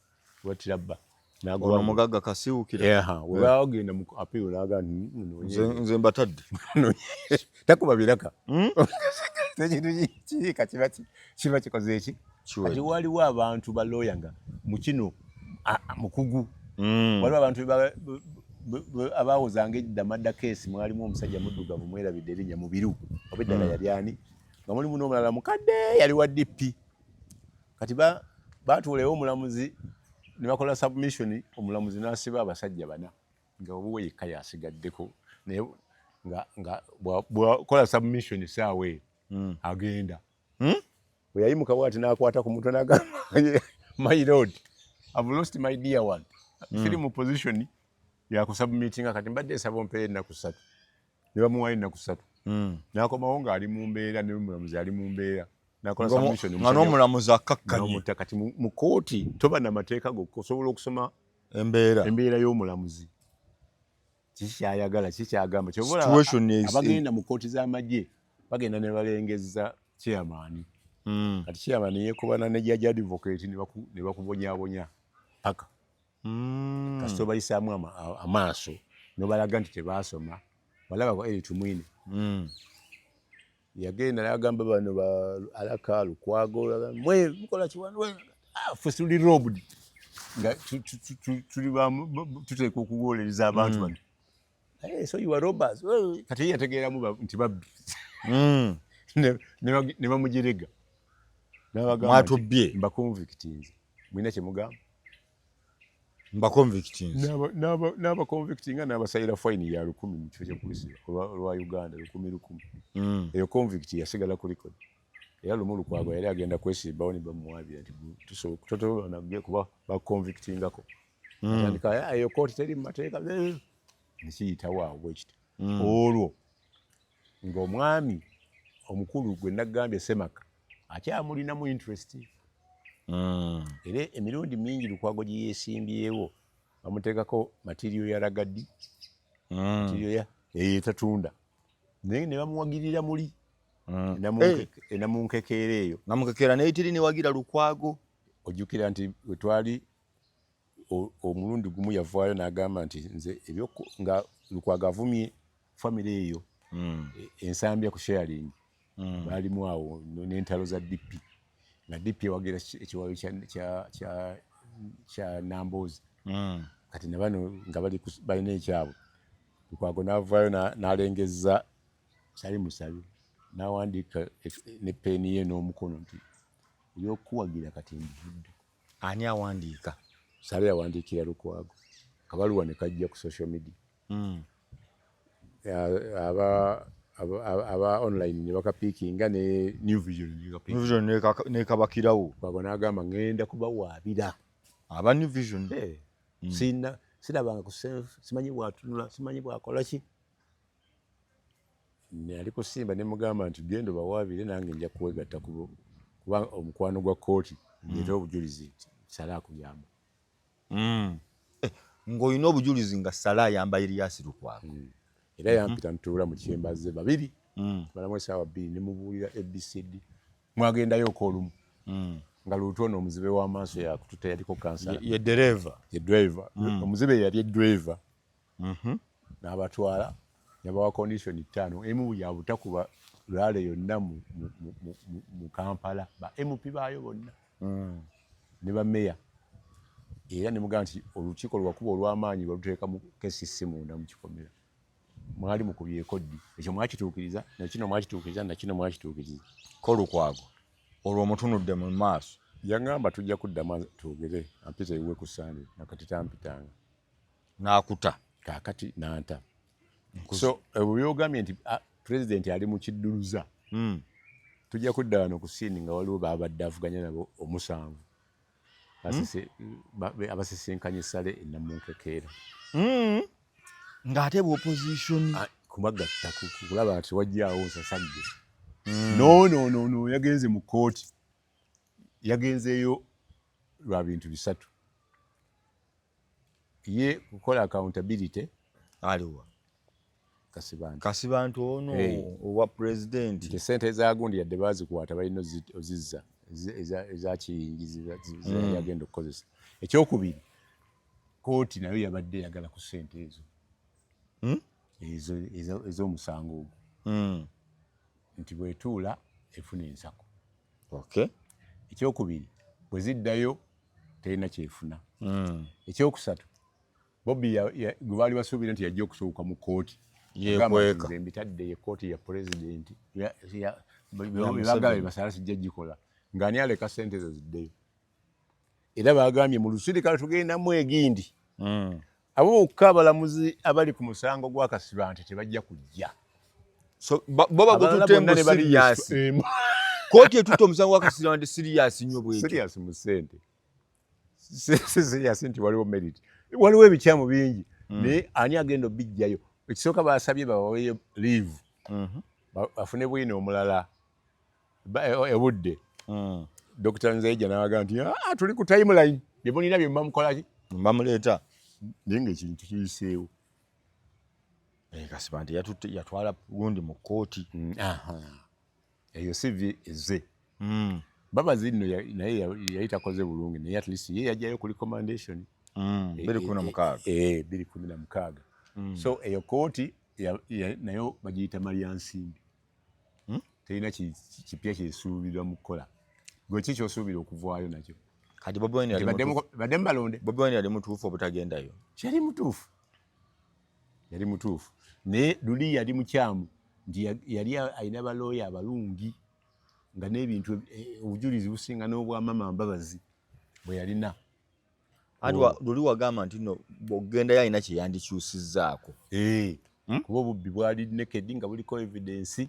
battira bba ono mugagga Kasiwukira we bagenda mu apiiri n'agamba nze mbatadde takuba biraka ekintu kiika kiba kikoze eki kati waliwo abantu balooya nga mu kino mukugu waliwo abantu abaawozanga edda madda keesi mwalimu omusajja muddugavu mwerabidde erinnya Mubiru oba eddala yali ani nga mulimu n'omulala mukadde yali wa DP kati baatuulewo omulamuzi ne bakola submission omulamuzi n'asiba abasajja bana nga obuwe yekka yasigaddeko naye nga bwakola submission saawa eyo agenda bwe yayimuka bw'ati n'akwata ku mutwe n'agamba my lord I've lost my dear one siri mu position ya kusubmitinga kati mbadde nsaba ompeere ennaku 3 ne bamuwayo ennaku 3 n'akomawo ng'ali mu mbeera ne omulamuzi ali mu mbeera n'akola submission nga n'omulamuzi akakkanye kati mu kkooti toba n'amateeka gokka osobola okusoma embeera y'omulamuzi kikyayagala kikyagamba abagenda mu kkooti z'amagye bagenda ne balengeza chairman kati chairman yeekubana ne judge advocate ne bakubonyaabonya paka kasita obayisaamu amaaso n'obalaga nti tebaasoma balaba ko Eric Mwine yagenda n'agamba bano Alaka Lukwago mwe mukola kiwanu ffe tuli robbed nga tuli tuteeka okuwolereza abantu bano so you are robbers kati yategeeramu nti babbi ne bamugirega mwatubbye mbaconvictinze mwina kye mugamba mba convictings n'aba convicting n'abasalira fine ya 100 mu kifo ky'okulisi olwa Uganda 1,000. Eyo convict yasigala ku record. Era Lumu Lukwago yali agenda kwesimbawo ne bamuwabira nti tusobola kuba baconvictingako. Atandika eyo kooti teri mu mateeka nekiyitawo awo bwekiti. Olwo ng'omwami omukulu gwe nagambye Semaka akyamulinamu interest. Era emirundi mingi Lukwago gye yeesimbyewo bamuteekako material ya ragadi, material ya tatunda, naye ne bamuwagirira muli enamunkekeera eyo. Namunkekeera n'eyitiri ne wagira Lukwago. Ojjukira nti bwe twali omulundi gumu yavaayo n'agamba nti nze nga Lukwago avumye famire eyo ensambya ku sharing baalimu awo n'entalo za DP. Na DP wagira ekiwayo kya Nambozi. Kati ne bano nga balina ekyabo. Lukwago n'avaayo n'alengezza Sali Musabe n'awandiika ne peeni ye n'omukono nti ebyokuwagira kati mbivudde. Ani awandiika? Sali yawandiikira Lukwago. Kabaluwa ne kajja ku social media. Aba online ne bakapiikinga ne New Vision ne kabakirawo. Lukwago n'agamba ngenda kubawaabira. Aba New Vision. Sirabanga ku self, simanyi bw'atunula, simanyi bw'akola ki. Ali kusimba ne mugamba nti genda bawaabire nange nja kuwegatta kuba omukwano gwa kooti ndeeta obujulizi Sala akuyamba. Ng'olina obujulizi nga Sala ayamba Erias Lukwago. Era yampita ntuula mu kyembaze babiri balamu essaawa 2 ne mubuulira ABCD mwagendayo olumu nga Luutono omuzibe w'amaaso yakututa yaliko kansa ye driver omuzibe yali driver n'abatwala yabawa condition 5 emu ya butakuba lwale yonna mu Kampala ba MP baayo bonna ne ba meya. Era ne mugamba nti olukiiko lwakuba olw'amaanyi baluteeka mu KCC munda mu kikomera. Mwali mukubye kodi ekyo mwakituukiriza nakino mwakituukiriza nakino mwakituukiriza ko Lukwago olwo omutunudde mu maaso yangamba tujja kuddamu twogere ampita iwe ku Sande nakati tampitanga n'akuta kaakati n'anta. So byogambye nti president ali mu kidduluza tujja kudda wano ku siini nga waliwo babadde avuganya nabo omusanvu abasisinkanye Sale enamunkekeera ng'ate opposition kumagatta kulaba nti wajjaawo nsasagge. No yagenze mu kooti yagenzeeyo lwa bintu bisatu. Ye kukola accountability aliwa Kasibantu ono owa president nti sente ezagundi yadde bazikwata balina ozizza ezakiyingizi yagenda okukozesa. Ekyokubiri kooti nayo yabadde yagala ku sente ezo ez'omusango ogwo nti bwetuula efuna ensako. Ekyokubiri bwe ziddayo terina kyefuna. Ekyokusatu Bobby gwe baali basuubira nti yajja okusooka mu kooti yekweka embitadde ye kooti ya president bagambye Basala sijja gikola ng'ani aleka sente ezo ziddeyo. Era bagambye mu lusirikale tugendamu egindi abo bokka abalamuzi abali ku musango gwa Kasibantu tebajja kujja. So baba gututembo serious kooti etutte omusango gwa Kasibantu serious nnyo bwekyo. Serious mu sente serious nti waliwo merit waliwo ebikyamu bingi naye ani agenda obijjayo. Ekisooka basabye bawaweeyo leave bafune bwino omulala ebudde. Dr. Nzeija n'abaga nti tuli ku timeline bye mulina bye mubamukolaki mbamuleeta naye ng'ekintu kiyiseewo. Kasibantu yatwala gundi mu kooti eyo CV eze Babazi nno naye yali takoze bulungi naye at least ye yajjayo ku recommendation 216. So eyo kooti nayo bagiyita Malyansimbi. Terina kipya kyesuubirwa mu kukola. Gwe ki ky'osuubira okuvaayo nakyo? Kati Bobi Wine badde balonde. Bobi Wine yali mutuufu obutagendayo. Yali mutuufu. Naye Luli yali mukyamu nti yali alina balooya abalungi nga n'ebintu obujulizi businga n'obwa Mama Mbabazi bwe yalina. luli wagamba nti no bw'ogendayo alina kye yandikyusizzaako. Kuba obubbi bwali naked nga buliko evidence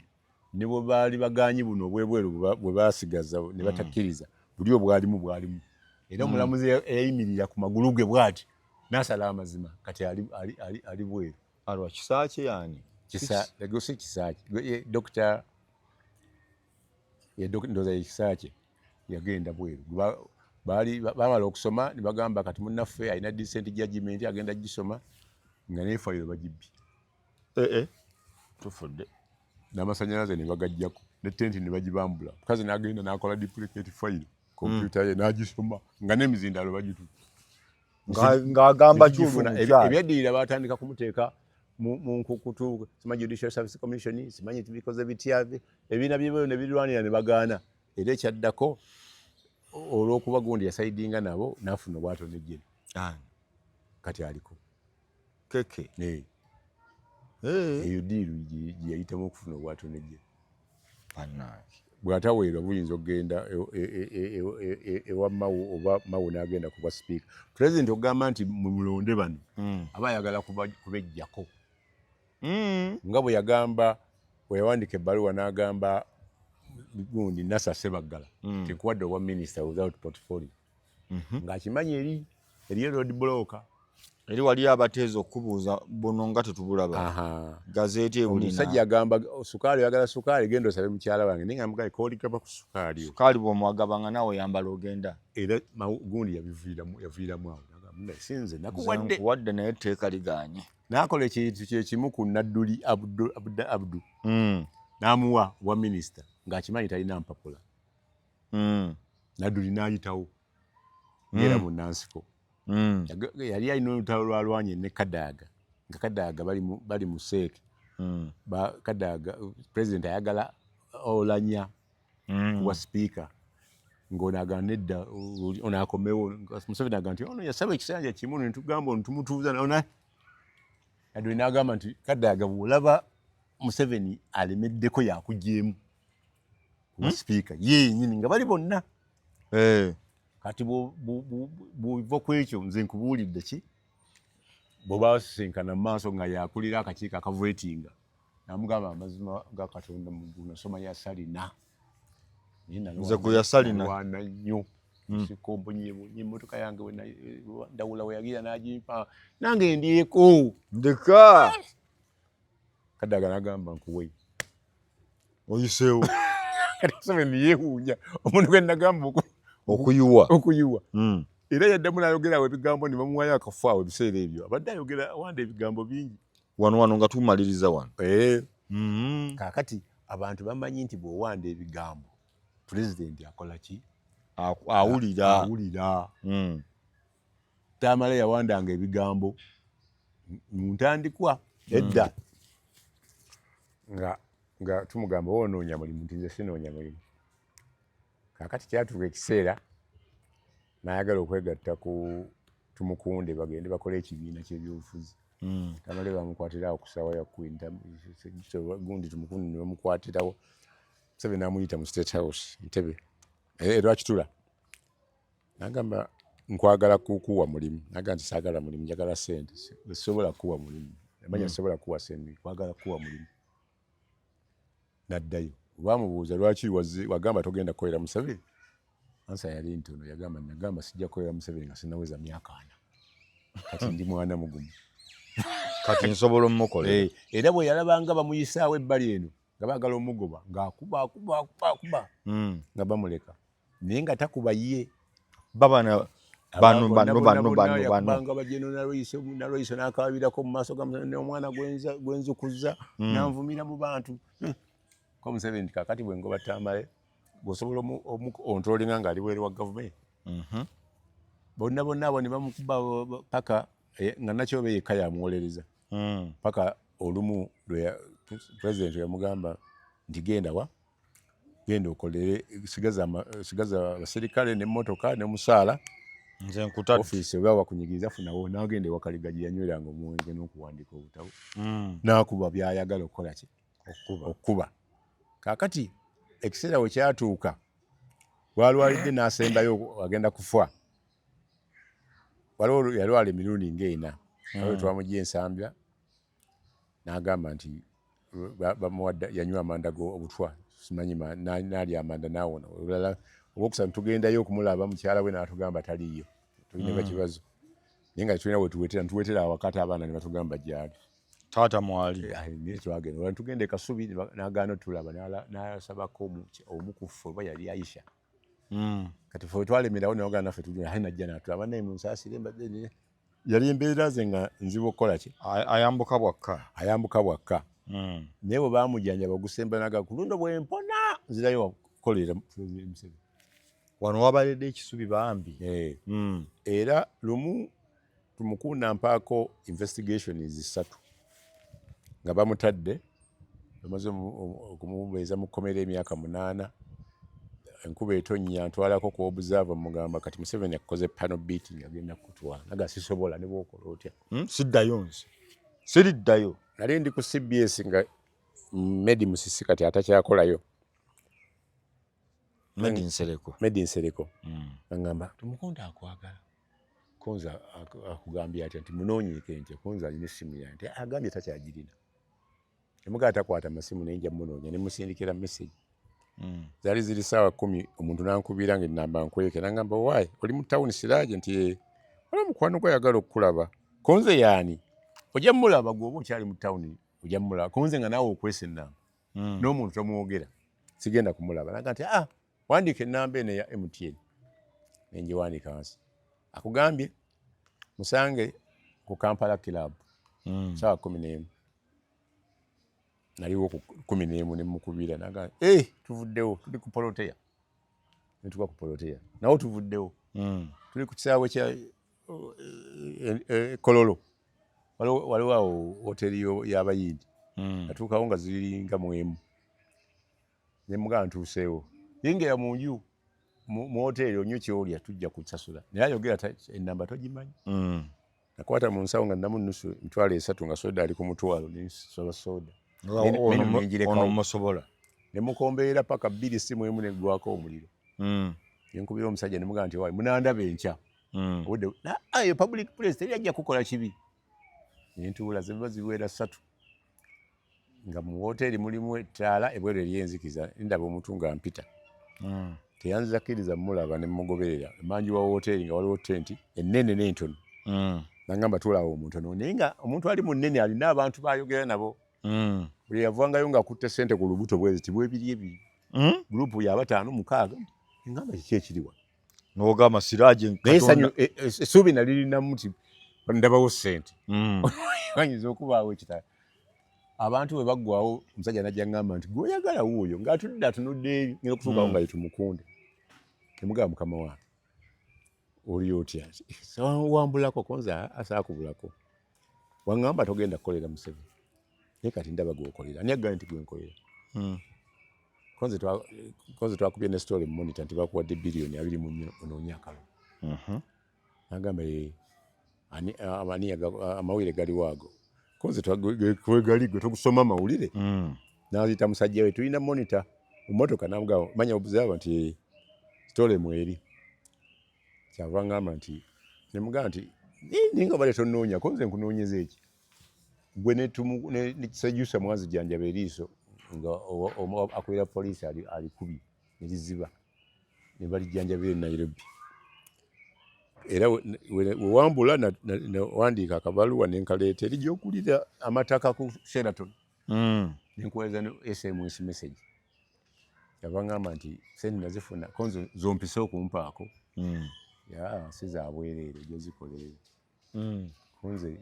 ne bwe baali bagaanyi buno obwebweru bwe baasigaza ne batakkiriza buli obwalimu. Era omulamuzi eyayimirira ku magulu ge bw'ati n'asala amazima kati ali bweru. Alwa kisaakye yani? Si kisaakye. Dokita ndoza ekisaakye yagenda bweru. Baamala okusoma ne bagamba kati munnaffe alina decent judgment agenda gisoma nga ne fayiro bagibbye. Tufudde. N'amasannyalaze ne bagajjako ne tenti ne bagibambula. Mukazi n'agenda n'akola duplicate fayiro kompyuta ye n'agisoma nga n'emizindalo bagituta. Ng'agamba kyufuna ebyaddirira baatandika kumuteeka mu nkukutu simanyi Judicial Service Commission simanyi bikoze bitya ebibiina byebyo ne birwanira ne bagaana. Era ekyaddako olw'okuba gundi yasaidinga nabo n'afuna obwato n'ejjeni. Kati aliko keke. Eyo diiru gye yayitamu okufuna obwato n'ejjeni. Bw'ataweerwa buyinza okugenda ewa Mawu oba Mawu n'agenda kuba sipiika. Pulezidenti okugamba nti mulonde bano aba ayagala kubejjako. Nga bwe yagamba bwe yawandiika ebbaluwa n'agamba gundi Nasa Sebaggala tekuwadde obwa minisita without portfolio. Ng'akimanyi eri road blocker. Eri wali abateeza okubuuza buno nga tetubulaba. Gazeeti ebulina. Omusajja agamba sukaali oyagala sukaali genda osabe mukyala wange naye nga mugaye koolikaba ku sukaali. Sukaali bw'omwagabanga naawe oyambala ogenda. Era gundi yaviiramu awo. Sinze nakuwadde. Wadde naye etteeka ligaanye. N'akola ekintu kye kimu ku Nadduli Abdu. N'amuwa bwa minisita ng'akimanyi talina mpapula. Nadduli n'ayitawo. Era mu Nansiko. Yali alina olutalo lwalwanye ne Kadaaga. Nga Kadaaga bali mu seeke. Kadaaga pulezidenti ayagala Oulanyah wa sipiika. Ng'ono agamba nedda ono akomewo. Museveni agamba nti ono yasaba ekisanja kimu ne tugamba ono tumutuuza. Nadduli n'agamba nti Kadaaga bw'olaba Museveni alemeddeko yakugyemu wa sipiika yennyini nga bali bonna. Kati bw'ova ku ekyo nze nkubuulidde ki bw'oba wasisinkana mu maaso nga yakulira akakiiko akavuetinga n'amugamba amazima ga Katonda mu ggulu nasoma yasalina. Nze gwe yasalina. Nalwana nnyo. Sikombonye emmotoka yange Ndawula we yagira n'agimpa nange ndyeko. Ndeka. Kadaaga n'agamba nkuwe. Oyiseewo. Museveni yeewuunya omuntu gwe nagamba okuyuwa. Era yaddamu n'ayogerawo ebigambo ne bamuwaayo akafu awo ebiseera ebyo. Abadde ayogera awanda ebigambo bingi. Wano nga tumaliriza wano. Kaakati abantu bamanyi nti bw'owanda ebigambo pulezidenti akola ki? Awulira. Tamale yawandanga ebigambo mu ntandikwa edda nga tumugamba woonoonya mulimu nti nze sinoonya mulimu. Kaakati kyatuuka ekiseera n'ayagala okwegatta ku Tumukunde bagende bakole ekibiina ky'ebyobufuzi. Tamale bamukwatirawo ku ssaawa ya Queen. Gundi Tumukunde ne bamukwatirawo. Museveni n'amuyita mu State House Ntebe. Lwakitula n'agamba nkwagala kukuwa mulimu. N'agamba nti saagala mulimu njagala ssente. Sisobola kukuwa mulimu. Amanya sisobola kukuwa ssente nkwagala kukuwa mulimu. N'addayo. Baamubuuza lwaki wagamba togenda kukolera Museveni? Ansa yali ntono. Yagamba nagamba sijja kukolera Museveni nga sinaweza myaka 4. Kati ndi mwana mugumu. Kati nsobola omukolera. Era bwe yalabanga bamuyisaawo ebbali eno nga baagala omugoba ng'akuba nga bamuleka. Naye nga takuba ye. Bano. Yakubanga bajeno nalweiso n'akabirako mu maaso ga Museveni omwana gwenzukuzza n'anvumira mu bantu. Ko Museveni kakati bwe ngoba Tamale bw'osobola omukontrolinga ng'ali bweru wa gavumenti. Bonna abo ne bamukuba paka nga Nakyobe yekka yamuwolereza. Paka olumu pulezidenti yamugamba nti genda okolere sigaza abaserikale n'emmotoka n'omusaala nze nkutadde ofiisi oba wakunyigiriza funawo n'agenda ewa Kaligaji yanyweranga omwenge n'okuwandiika obutabo. N'akuba by'ayagala okukola ki? Okuba. Kaakati ekiseera we kyatuuka waalwalidde n'asembayo agenda kufa. waliwo yalwala emirundi ng'ena waliwo twamugya ensambya n'agamba nti bamuwadde yanywa amanda obutwa simanyi n'alya amanda n'awona olulala olwokusatu tugendayo okumulaba mukyala we n'atugamba taliiyo tulina kibazo naye nga tulina wetuwetera ntuwetera awakati abaana ne batugamba gyali taata mwali naye twagenda olwa tugenda e Kasubi n'agaana otulaba n'asabako omu ku ffe oba yali Aisha kati ffe twalemerawo nawogaa naffe tugenda aye najja n'atulaba naye munsaasire mbadde yali embeera ze nga nzibu okukola ki ayambuka bwakka naye bwe baamujjanjaba ogusemba naga ku lundo bwe mpona nzirayo wakolera Museveni wano wabaledde ekisubi bambi era lumu tumukunda mpaako investigations 3 nga bamutadde bamaze okumubeeza mu kkomera emyaka 8 enkuba etonnya ntwalako ku observer mugamba kati Museveni akoze panel beating agenda kutwala naga sisobola ne bwokola otya siddayo nze siriddayo nali ndi ku CBS nga Medi Musisi kati atakyakolayo Medi Nsereko ngamba tumukonda akwagala konza akugambye atya nti munoonyeeko nti konza alina essimu yange agambye takyagirina emuga atakwata masimu nenja munoonya ne musindikira message zali ziri sawa 10 omuntu nankubira nga namba nkweke nangamba why oli mu town Siraje nti wala mukwano gwa yagala okulaba konze yani ojja mulaba gwobo kyali mu town ojja mulaba konze nga nawe okwese namba n'omuntu tamwogera sigenda kumulaba nanga nti wandike namba ene ya MTN nenje wandika wansi akugambye musange ku Kampala Club sawa 11 naliwo ku 11 ne mukubira naga tuvuddewo tuli ku Polotea netuka ku Polotea nawo tuvuddewo tuli ku kisaawe kya Kololo waliwo awo hoteli y'abayindi atuukawo nga ziringa mwemu ne mugamba ntuuseewo yingira mu nju mu hoteli onywe kyolya tujja kusasula naye ayogera enamba togimanyi nakwata mu nsawo nga nnamu nusu 3 nga soda ali ku mutwalo ne soda ono musobola ne mukombeera paka 2 simu emu negwako omuliro yenkubira omusajja ne mugamba nti wayi munandaba enkya obudde ayo public place teyajja kukola kibi nentuula ziba ziwera 3 nga mu hoteli mulimu ettaala ebweru eryenzikiza ndaba omuntu nga mpita teyanzakiriza mulaba ne mugoberera emanju wa hoteli nga waliwo tenti ennene n'entono nangamba tuulawo omuntu ono naye nga omuntu ali munene alina abantu bayogera nabo buli yavangayo nga akutte ssente ku lubuto bwezi tibwebiri ebiri gurupu ya 5-6 ngamba kiki ekiriwa n'ogamba Siraje essuubi nalirinamu ti ndabawo ssente ayinza okubaawo ekitala abantu bwe baggwawo omusajja najja ngamba nti gweoyagala wuuyo ng'atudde atunudde ngera okutuukawo nga yetumukunde temugamba mukama wange oli otya wambulako konza asaakubulako waŋŋamba togenda kukolera Museveni naye kati ndaba gweokolera ani agambye nti gwenkolera konze twakubye ne story mu monitor nti bakuwadde biliyoni 24 onoonya akalulu nagamba amawulire gali waago konze gali gwe togusoma amawulire nazita musajja we tulina monitor mu motoka namugamba manya obuzaba nti story mweri kyava ngamba nti nemugamba nti ninga bale tonoonya konze nkunoonyeza eki gwe nekisejusa mwazi janjaba eriiso nga akwera poliisi alikubi neliziba nebalijjanjabira Nairobi era wewambula nawandiika akabaluwa nenkaleeta eri gyokulira amataka ku Sheraton nenkuweza ne SMS message yava ngamba nti sente nazifuna konzo zompise okumpaako sizabwereere gyozikolere konze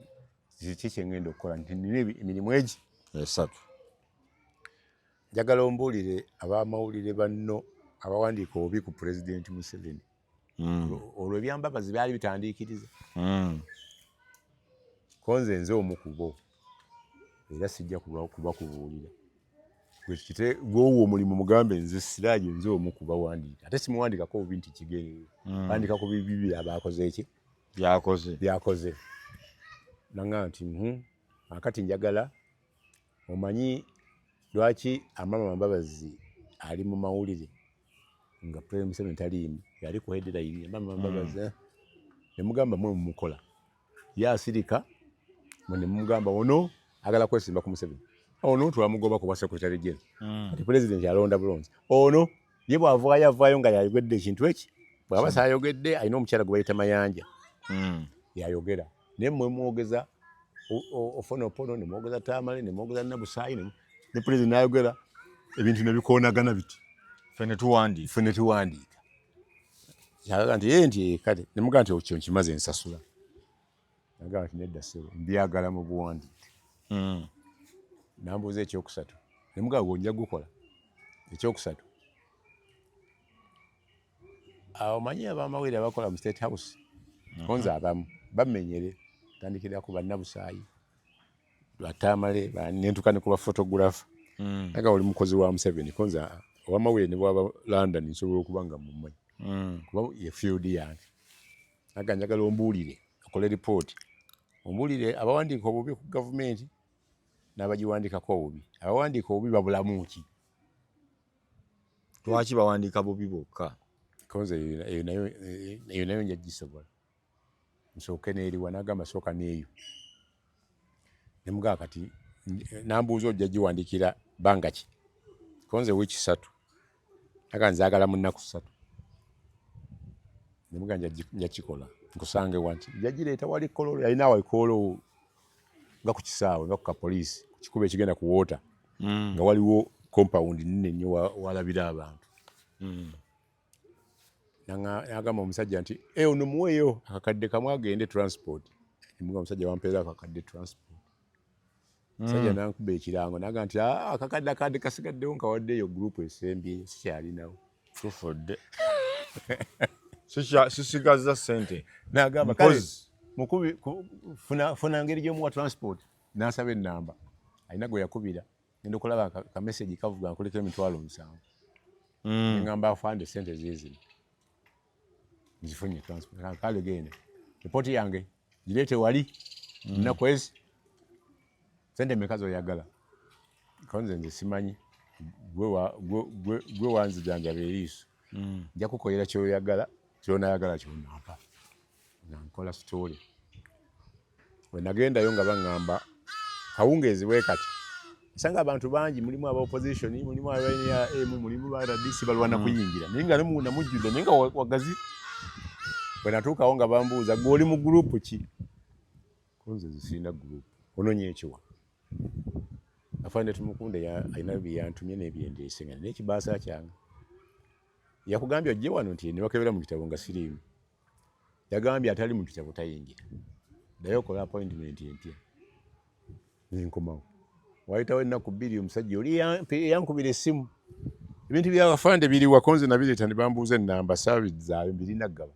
kiki kyengenda okukola nti nina emirimu egi 3 njagala ombuulire abamawulire banno abawandiika obubi ku Pulezidenti Museveni olwo ebyambabazi byali bitandiikiriza konze nze omu ku bo era sijja kubakubuulira gwowo omulimu mugambe nze Siraje nze omu ku bawandiika ate simuwandiikako obubi nti kigendeerera wandika ku bibi abakoze eki byakoze nanga nti akati njagala omanyi lwaki amama Mbabazi ali mu mawulire nga President Museveni taliimu yali ku headline amama Mbabazi ne mugamba mwe mumukola yasirika ne mugamba ono agala kwesimba ku Museveni ono twamugoba ku bwa secretary general ati president alonda bulonzi ono ye bwavaayo nga yayogedde ekintu eki bwaba sayogedde alina omukyala gwe bayita Mayanja yayogera naye mmwe mwogeza Ofonopono ne mwogeza Tamale ne mwogeza Nabusaayi ne president ayogera ebintu ne bikoonagana biti fene tuwandiika yalaga nti ye nti kati ne mugamba nti okyo nkimaze ensasula nagamba nti nedda ssebo mbyagala mu buwandiike nambuuza ekyokusatu ne mugamba gonja gukola ekyokusatu awo manyi abamawulire abakola mu State House konza abamu bamenyere tandikira ku Bannabusaayi Batamale nentuka ne ku bafotographer aga oli mukozi wa Museveni konza owamawulire ne bwaba London nsobola okuba nga mummanyi kuba ye field yange aga njagala ombuulire okole report ombuulire abawandiika obubi ku gavumenti n'abagiwandiikako obubi abawandiika obubi babulamu ki lwaki bawandiika bubi bokka konza eyo nayo nja gisobola nsooke n'eriwa n'agamba sooka n'eyo ne mugaa kati nambuuza ojja giwandiikira bbanga ki konze wiiki 3 aga nzaagala mu nnaku 3 ne mugaa nja kikola nkusange wanti nja gireeta wali kololo yalina awo ekolo nga ku kisaawe nga ku kapoliisi kikuba ekigenda ku woota nga waliwo compound nene nnyo walabira abantu n'agamba omusajja nti ono muweeyo akakadde kamu agende transport emuga omusajja wampeera akakadde transport omusajja nankuba ekirango naga nti akakadde akadde kasigaddewo nkawaddeeyo gurupu esembye sikyalinawo tufudde sisigaza ssente nagamba kale mukubi funa ngeri gy'omuwa transport n'asaba ennamba alina gwe yakubira ngenda okulaba kamesagi kavuga nkuleka 7,000 ngamba afande sente zizino nzifunye transport kale genda ripoti yange gireete wali nnaku ezi sente meka zoyagala konze nze simanyi gwe wanzijanjaba eriiso nja kukolera kyoyagala kyonayagala kyonampa nga nkola story we nagendayo nga baŋŋamba kawungeezi bwe kati nsanga abantu bangi mulimu aba opposition mulimu aba mulimu ba RDC balwana kuyingira naye nga nemuna mujjudde naye nga wagazi bwe natuukawo nga bambuuza gwe oli mu gurupu ki konze zisirina gurupu ononye ekiwa afande tumukunde alina bye yantumye n'ebyendeese nga n'ekibaasa kyange yakugambye ojje wano nti nebakebera mu kitabo nga siriimu yagambye atali mu kitabo tayingira ddayo okola appointment empya nenkomawo wayitawo ennaku 2 omusajja oli yankubira essimu ebintu byabafande biri wakonze nabireeta ne bambuuza ennamba saabizaayo mbirina ggaba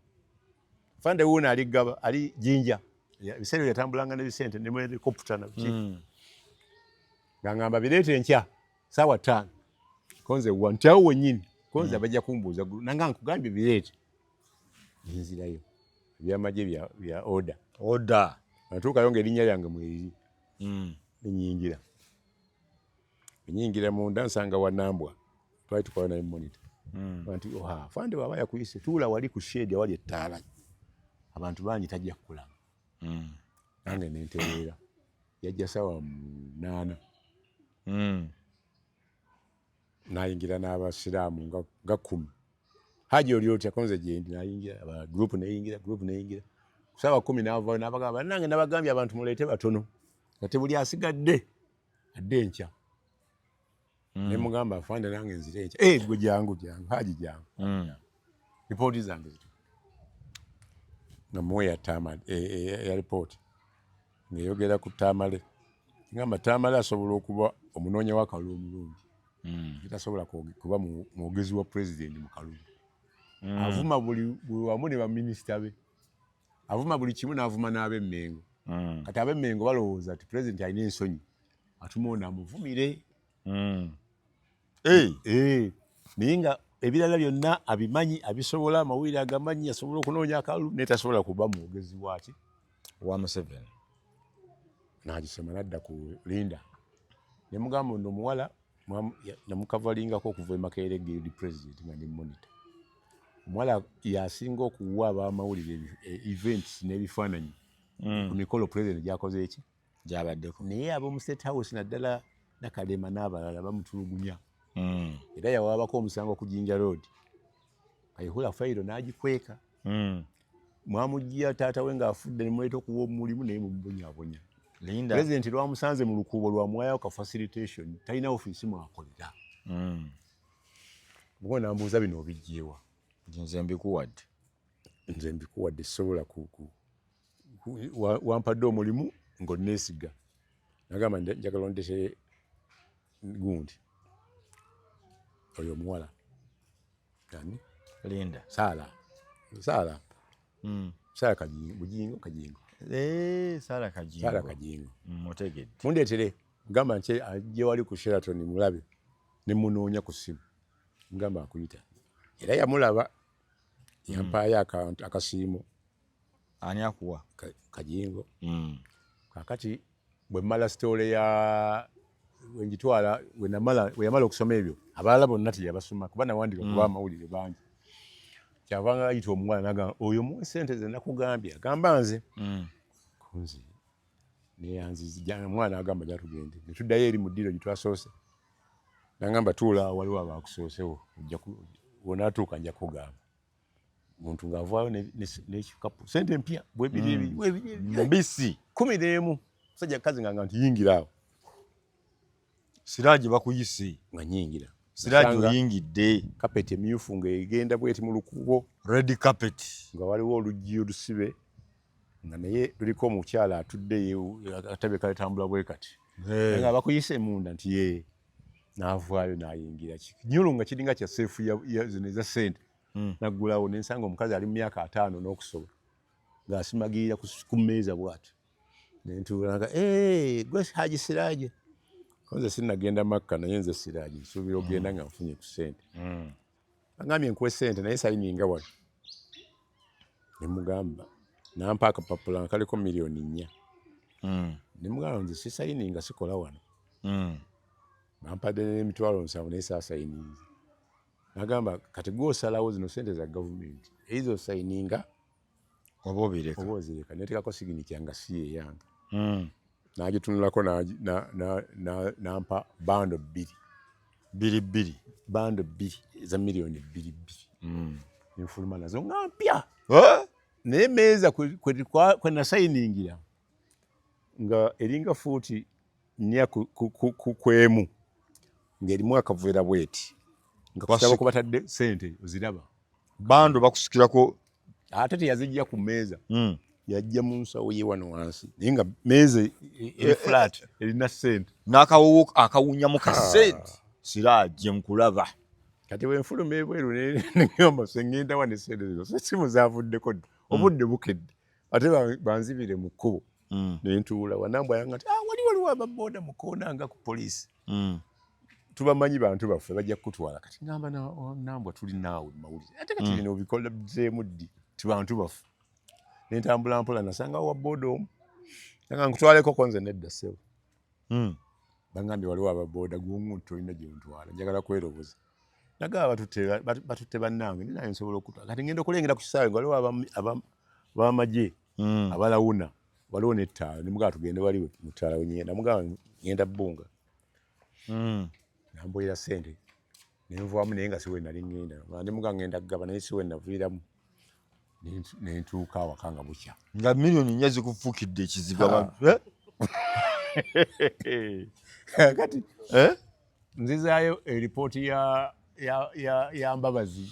fande wuuno ali ggaba ali Jinja ebiseera yatambulanga n'ebisente ne mu helicopter nabiki nga ngamba bireete enkya saawa 5 konze wantawo wennyini konze bajja kumbuuza nanga nkugambye bireete nzirayo ebyamagye bya order natuukayo ng'erinnya lyange mweri enyingira munda nsanga wanambwa twali tukola naye monitor nti fande bwaba yakuyise tuula wali ku shade awali ettaala abantu bangi tajja kukulaba nange nentereera yajja sawa 8 nayingira n'abasiraamu nga 10 haji oli otya konze gyendi nayingira group neyingira sawa 10 n'avaayo n'abagamba nange nabagambye abantu muleete batono nga tebuli asigadde adde enkya ne mugamba afande nange nzire enkya gwe jangu haji jangu ripooti zange zito nga muwe ya Tamale ya ripooti ng'eyogera ku Tamale ngamba Tamale asobola okuba omunoonya w'akalulu omulungi tasobola kuba mwogezi wa president mu kalulu avuma buli wamu ne baminisita be avuma buli kimu n'avuma n'ab'Emmengo kati ab'Emmengo balowooza ti president alina ensonyi atuma ono amuvumire naye nga ebirala byonna abimanyi abisobola amawulire agamanyi asobola okunoonya akalulu naye tasobola kuba mwogezi waki wa Museveni n'agisoma nadda ku Linda ne mugamba ono omuwala namukavalinga okuva e Makerere Guild president nga ne monitor omuwala yasinga okuwa abamawulire events n'ebifaananyi ku mikolo president gyakoze eki gyabaddeko naye ab'omu state house naddala Nakalema n'abalala bamutulugunya era yawaabako omusango ku Jinja Road Kayihura fayiro n'agikweka mwamugya taata we ng'afudde ne muleeta okuwa omulimu naye mumubonyaabonya president lwamusanze mu lukuubo lwamuwaayo ka facilitation talina ofiisi mwakolera mugo nambuuza bino obijjeewa nze mbikuwadde sobola wampadde omulimu ng'onneesiga nagamba njagala ondese gundi oyo omuwala ani Linda Saala Kajingo Saala Kajingo mutegedde mundeetere mugamba nti ajje wali ku Sheraton mulabe ne munoonya ku ssimu mugamba akuyita era yamulaba yampaayo akasiimo ani akuwa Kajingo kakati bwe mmala sitoole ya wenjitwala weyamala okusoma ebyo abalala bonna teyabasoma kuba nawandika kuba amawulire bangi kyavanga ayita omuwala nagamba oyo muwe sente ze nakugambye agamba nze kunzi neyanzizija omwana agamba jatugende netuddayo eri mu ddiro gitwasoose nagamba tuula waliwo abakusoosewo wonaatuuka nja kugamba muntu ng'avaayo n'ekikapu sente empya bwebiri mbisi 11 musajja kazi nganga nti yingira awo Siraaji bakuyise nga nyingira Siraaji oyingidde kapeti emyufu ng'egenda bweti mu lukubo red carpet nga waliwo oluggi olusibe nga naye luliko omukyala atuddeyo akatabe kaletambula bwe kati nga bakuyise emunda nti ye n'avaayo n'ayingira kinyulu nga kiringa kya seefu zino eza ssente naggulawo nensanga omukazi ali mu myaka 5 n'okusoba ng'asimagirira ku mmeeza bw'ati nentuula nga gwe Haji Siraaji nze sinnagenda Makka naye nze Siraaji nsuubira ogenda nga nfunye ku ssente agambye nkuwe ssente naye sayininga wano ne mugamba nampa akapapula kaliko $4,000,000 ne mugamba nze sisayininga sikola wano bampadde n'emitwalo 7 naye saasayininze nagamba kati gw'osalawo zino ssente za gavumenti ezo sayininga oba ozireka netekako siginikya nga si yeyange nagitunulako nampa bando 2 bando 2 za $2,000,000 enfuluma nazo nga mpya naye meeza kwe nasayiningira nga eringa fuuti 4 kwemu ng'erimu akaveera bweti nga kusaba kubatadde sente oziraba bando bakusikirako ate teyazijja ku mmeeza yajja mu nsawo ye wano wansi naye nga meeza eri flat erina sente n'akawowo akawunya mu kasente Siraaji nkulaba kati wenfuluma ebweru negamba sengenda wane sente zo simu zavuddeko obudde bukedde ate banzibire mu kkubo nentuula wanambwa yanga nti waliwo ababoda mukoona nga ku poliisi tubamanyi bantu baffe bajja kutwala kati ngamba nambwa tuli naawe mawulire ate kati bino obikola bzeemu ddi ti bantu baffe nentambula mpola nasanga wa boda omu nga nkutwaleko ko nze nedda ssebo bangambye waliwo ababoda gw'omuntu tolina gyontwala njagala kweroboza nagaba batutte bannange ndi naye nsobola okutwala kati ngenda okulengera ku kisaawe nga waliwo abamagye abalawuna waliwo n'ettaala nemugaba tugende waliwo mu ttaala wenyenda mugaba ngenda bbunga namboyera ssente nenvaamu naye nga siwe nali ngenda ndimugaba ngenda kugaba naye siwe naviiramu nentuuka awaka nga bukya nga $1,000,000 zikufuukidde ekizibu abantu kati nzizaayo eripooti ya Mbabazi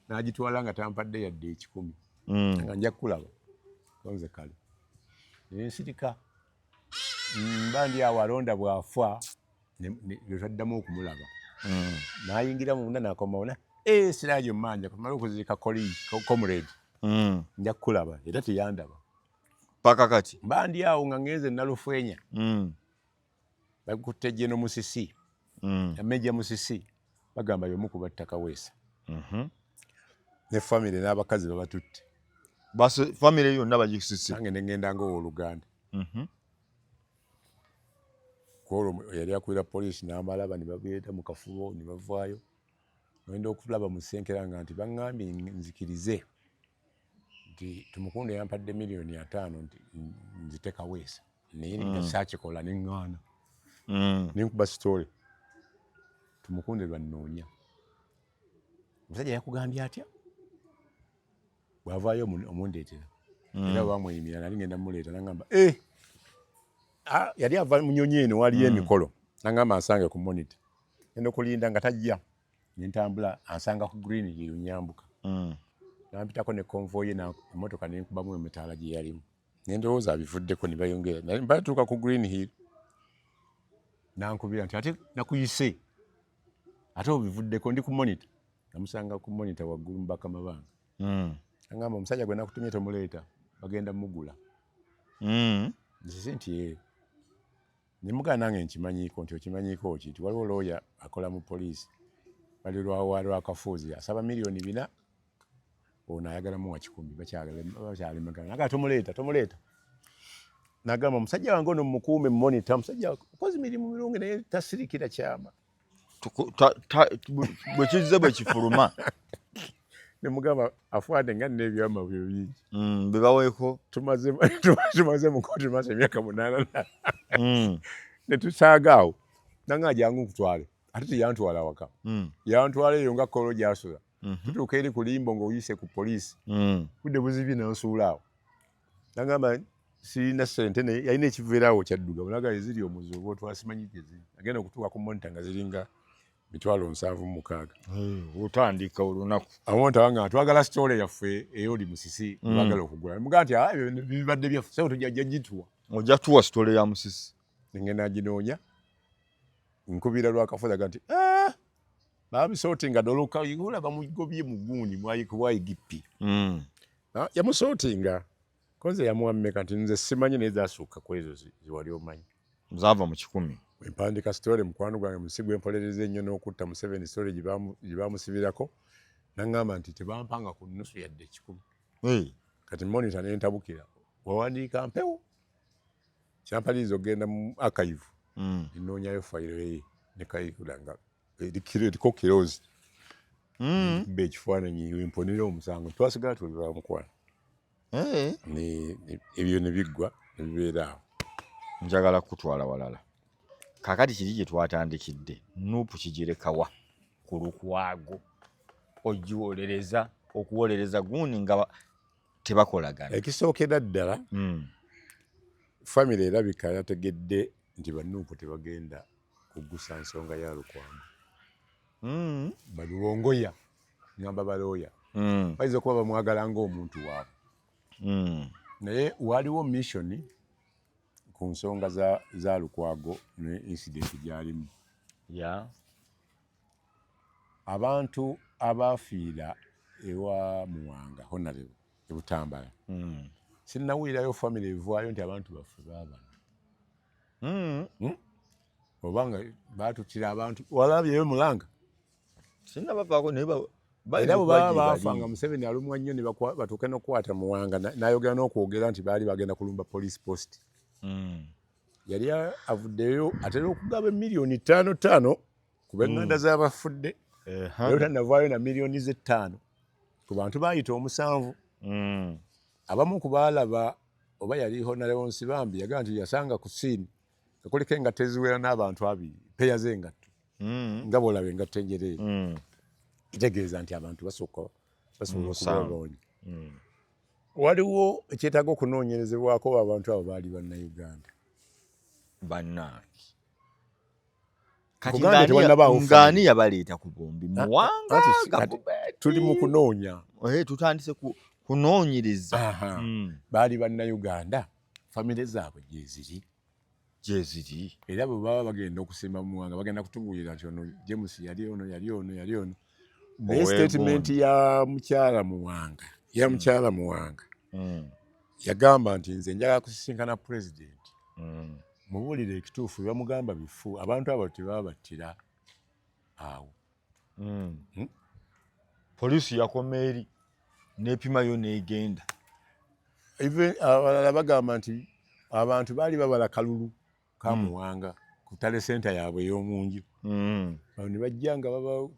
n'agitwala nga tampadde yadde 10 nga nja kulaba konze kale nensirika mba ndi awo alonda bwafa lwetwaddamu okumulaba n'ayingira munda n'akomawo Siraaji mmanja kumala okuzirika comrade nja kulaba era teyandaba paka kati mba ndi awo nga ngenze nalufeenya bakutte Jeno Musisi Meja Musisi bagamba y'omu ku battaka Weesa ne family n'abakazi babatutte family yonna bagisise nange negenda ng'owooluganda kwolwo yali akulira poliisi n'amalaba ne babeeta mu kafubo ne bavaayo ngenda okulaba mu Ssenkeranga nti baŋŋambye nzikirize nti Tumukunde yampadde $5,000,000 nti nzite Kaweesa naye nsaakikola ne ŋŋaana nenkuba story Tumukunde lwannoonya omusajja yakugambye atya bw'avaayo omundeetera era bamweyimira nali ngenda muleeta naŋŋamba yali ava munyonyi eno waliyo emikolo naŋŋamba ansange ku monitor ngenda okulinda nga tajja nentambula ansanga ku Green Hill nyambuka nampitako ne convoy na emotoka nenkubamu emitaala gye yalimu nendowooza abivuddeko ne bayongera naye batuuka ku Green Hill nankubira nti ate nakuyise ate obivuddeko ndi ku monitor namusanga ku monitor waggulu mbaka mabanga naŋŋamba omusajja gwe nakutumye tomuleeta bagenda mugula nzize nti nemugana nange nkimanyiiko nti okimanyiiko ki nti waliwo looya akola mu poliisi bali lwakafuuzi asaba $4,000,000 ono ayagalamu wa 10 bakyalemagana naga tomuleeta nagamba omusajja wange ono mumukuume mmonita omusajja okozi mirimu mirungi naye tasirikira kyama bwe kize bwe kifuluma nemugamba afwadde nga n'ebyama byo bingi bebaweeko tumaze mu kooti maaso emyaka 8 ne tusaagaawo nanga jangu nkutwale ate teyantwala waka yantwala eyo nga kolo gyasula tutuuka eri ku Limbo ng'oyise ku poliisi budde buzibye nansuulaawo nagamba sirina ssente naye yalina ekiveeraawo kyadduga bulaga eziri omuzi oba twasimanyi gye ziri agenda okutuuka ku monita nga ziringa $7,600 otandika olunaku amonta wanga twagala story yaffe eyoli Musisi bagala okugula muga nti bibadde byaffe sebo tujja gituwa ojja tuwa story ya Musisi ngenda ginoonya nkubira lwakafuza nti babisotinga doloka yigula bamugobye muguni mwayikuwayi gipi yamusotinga koze yamuwammeka nti nze simanyi naye zaasukka ku ezo ziwali omanyi zaava mu 10 empandika story mukwano gwange musigwe empolereza ennyo n'okutta mu 7 story gye baamusibirako naŋŋamba nti tebampanga ku nnusu yadde 10 kati monitor nentabukira wawandiika mpewo kyampaliriza okgenda mu archive enoonyayo fayiro ye ne kayikulanga eriko kirozi be ekifaananyi emponera omusango twasigala tuli bamukwana ebyo ne biggwa ne bibeera awo njagala kutwala walala kakati kiri gye twatandikidde nuupu kigirekawa ku Lukwago ogiwolereza okuwolereza guuni nga tebakolagana ekisookera ddala famire erabika yategedde nti banuupu tebagenda kugusa nsonga ya Lukwago baluwongoya ngamba balooya bayinza okuba bamwagala ng'omuntu waabwe naye waliwo mission ku nsonga za Lukwago ne incident gyalimu abantu abafiira ewa Muwanga Honorable e Butambala sinnawulirayo famire evaayo nti abantu baffe baabana obanga baatutira abantu walabyeyo Mulanga sinnabavaako naye era bwe baba baafanga Museveni alumwa nnyo ne batuuke n'okukwata Muwanga n'ayogera n'okwogera nti baali bagenda kulumba police post yali avuddeyo atera okugaba $5,000,000 ku b'eŋŋanda z'abafudde era tannavaayo na $5,000,000 ku bantu baayita 7 abamu ku baalaba oba yali Honorable Nsibambi yagamba nti yasanga ku siini nga kuliko engatto eziwera n'abantu 2 peya z'engatto nga bw'olaba engatto enjereere kitegeeza nti abantu basobola okubabonya waliwo ekyetaaga okunoonyerezebwako abantu abo baali bannayuganda bannange kati ngaani yabaleeta ku bombi Muwanga tuli mu kunoonya tutandise kunoonyereza baali bannayuganda famire zaabwe gye ziri era bwe baba bagenda okusimba Muwanga bagenda kutugulira nti ono James yali ono naye statement ya mukyala Muwanga yagamba nti nze njagala kusisinkana president mubuulire ekituufu bamugamba bifu abantu abo tebabattira awo poliisi yakoma eri neepimayo neegenda abalala bagamba nti abantu baali babala kalulu ka Muwanga ku tale senta yaabwe ey'omunju Bano ne bajja nga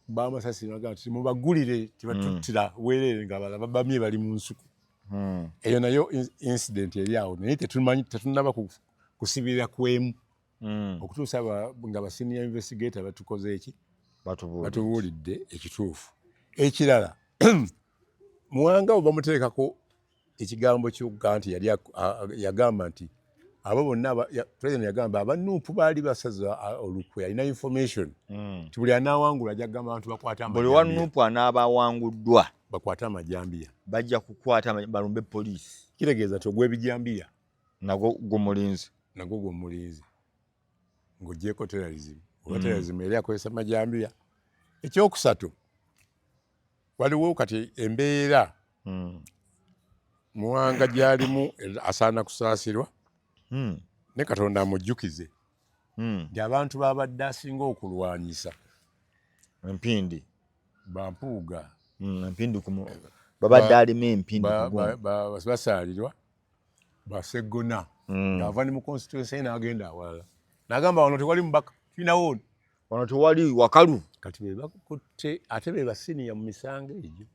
b'amasasi ne bagamba nti mubagulire tebatuttira bwereere ng'abalala babamye bali mu nsuku. Eyo nayo incident eri awo naye tetunnaba kusibira kwemu okutuusa nga ba senior investigator batukoze eki batubuulidde ekituufu. Ekirala Muwanga bwe bamuteekako ekigambo ky'okugamba nti yagamba nti abo bonna president yagamba abanuupu baali basaza olukwe alina information nti buli anaawangula ajja kugamba abantu bakwate amajambiya. Buli wanuupu anaaba awanguddwa bakwate amajambiya bajja kukwata balumbe poliisi. Kitegeeza nti ogw'ebijambiya nagwo gumulinzi ng'oggyeko terrorism oba terrorism eri akozesa majambiya. Ekyokusatu waliwo kati embeera Muwanga gy'alimu asaana kusaasirwa ne Katonda amujjukize nti abantu babadde asinga okulwanyisa empindi bampuuga empindi babadde alimu empindi basaalirwa baseggona ng'ava ne mu constituency n'agenda awalala n'agamba wano tewali mubaka tulinawo wano tewali wakalu. Kati be bakutte ate be basiniya mu misango egyo.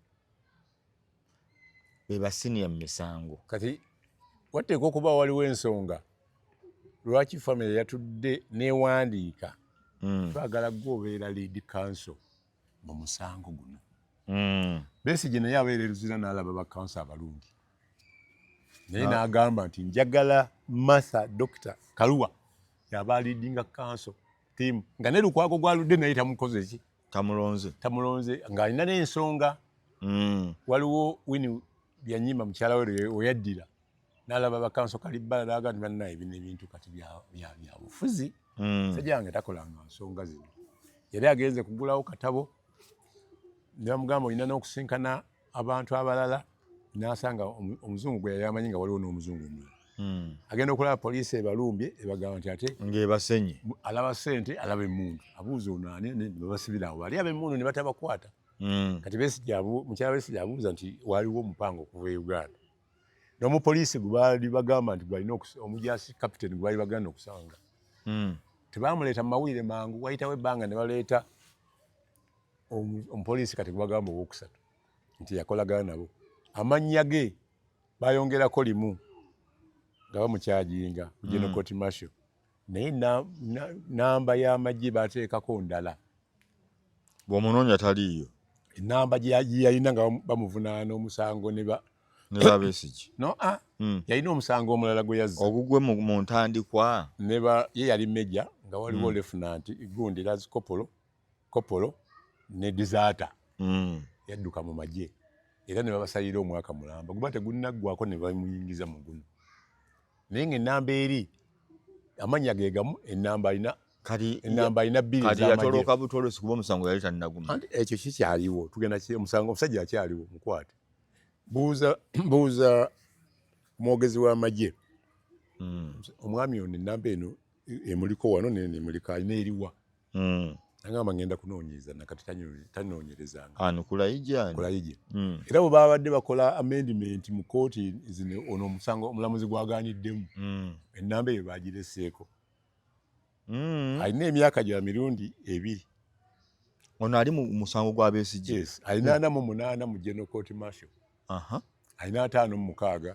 Be basiniya mu misango. Kati wateekwa okuba waliwo ensonga lwaki famire yatudde newandiika twagala gwobeera lead council mu musango guno. Besigye naye abeera eruzira n'alaba ba council abalungi naye n'agamba nti njagala Martha Dr. Karua yaba leadinga council team nga ne Lukwago gwaludde naye tamukoze ki tamulonze ng'alina n'ensonga. Waliwo Winnie Byanyima mukyala we weyaddira n'alaba bakanso kalibbala n'aga nti bannaye bino ebintu kati bya bufuzi sajja wange takolanga nsonga zino. Yali agenze kugulawo katabo ne bamugamba olina n'okusinkana abantu abalala n'asanga omuzungu gwe yali amanyi nga waliwo n'omuzungu omulala. Agenda okulaba poliisi ebalumbye ebagamba nti ate ng'ebasenye alaba ssente alaba emmundu abuuza ono ani ne babasibira awo bali aba emmundu ne batabakwata. Kati mukyala Besigye abuuza nti waliwo omupango okuva e Uganda n'omupoliisi gwe baali bagamba nti gwalina omujaasi kapiteni gwe baali baganda okusanga tebamuleeta mu mawulire mangu. Wayitawo ebbanga ne baleeta omupoliisi kati gwe bagamba owookusatu nti yakolagana nabo. Amannya ge bayongerako limu nga bamukyajinga ku General Court Martial naye namba y'amagye bateekako ndala. Bw'omunoonya taliiyo enamba gye yalina nga bamuvunaana omusango ne Besigye yalina omusango omulala gwe yazza ogugwe mu ntandikwa ye yali meja nga waliwo lieutenant gundi Lazi Kopolo ne Dizaata yadduka mu magye era ne babasalira omwaka mulamba guba tegunnaggwako ne bamuyingiza mu guno. Naye ng'ennamba eri amannya ge gamu ennamba alina bbiri kati yatoloka butolosi kuba omusango yali tannaguma. Ekyo kikyaliwo tugenda omusango omusajja akyaliwo mukwate. Buuza omwogezi w'amagye omwami ono ennamba eno emuliko wano nene emulika alina eriwa agamba ngenda kunoonyereza nakati tanoonyerezanga kulayija era bwe babadde bakola amendment mu kooti zino ono omusango omulamuzi gwagaaniddemu ennamba eyo bagireseeko. Alina emyaka gya mirundi 2. Ono ali mu musango gwa Besigye. Alina 48 mu General Court Martial. Alina 56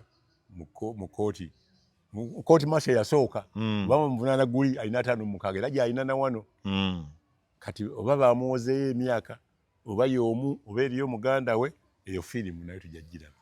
mu kooti. Mu kooti Martial yasooka bamuvunaana guli alina 56 era gy'alina na wano. Kati oba bamuwozeeyo emyaka oba y'omu oba eriyo muganda we eyo firimu nayo tujagiraba.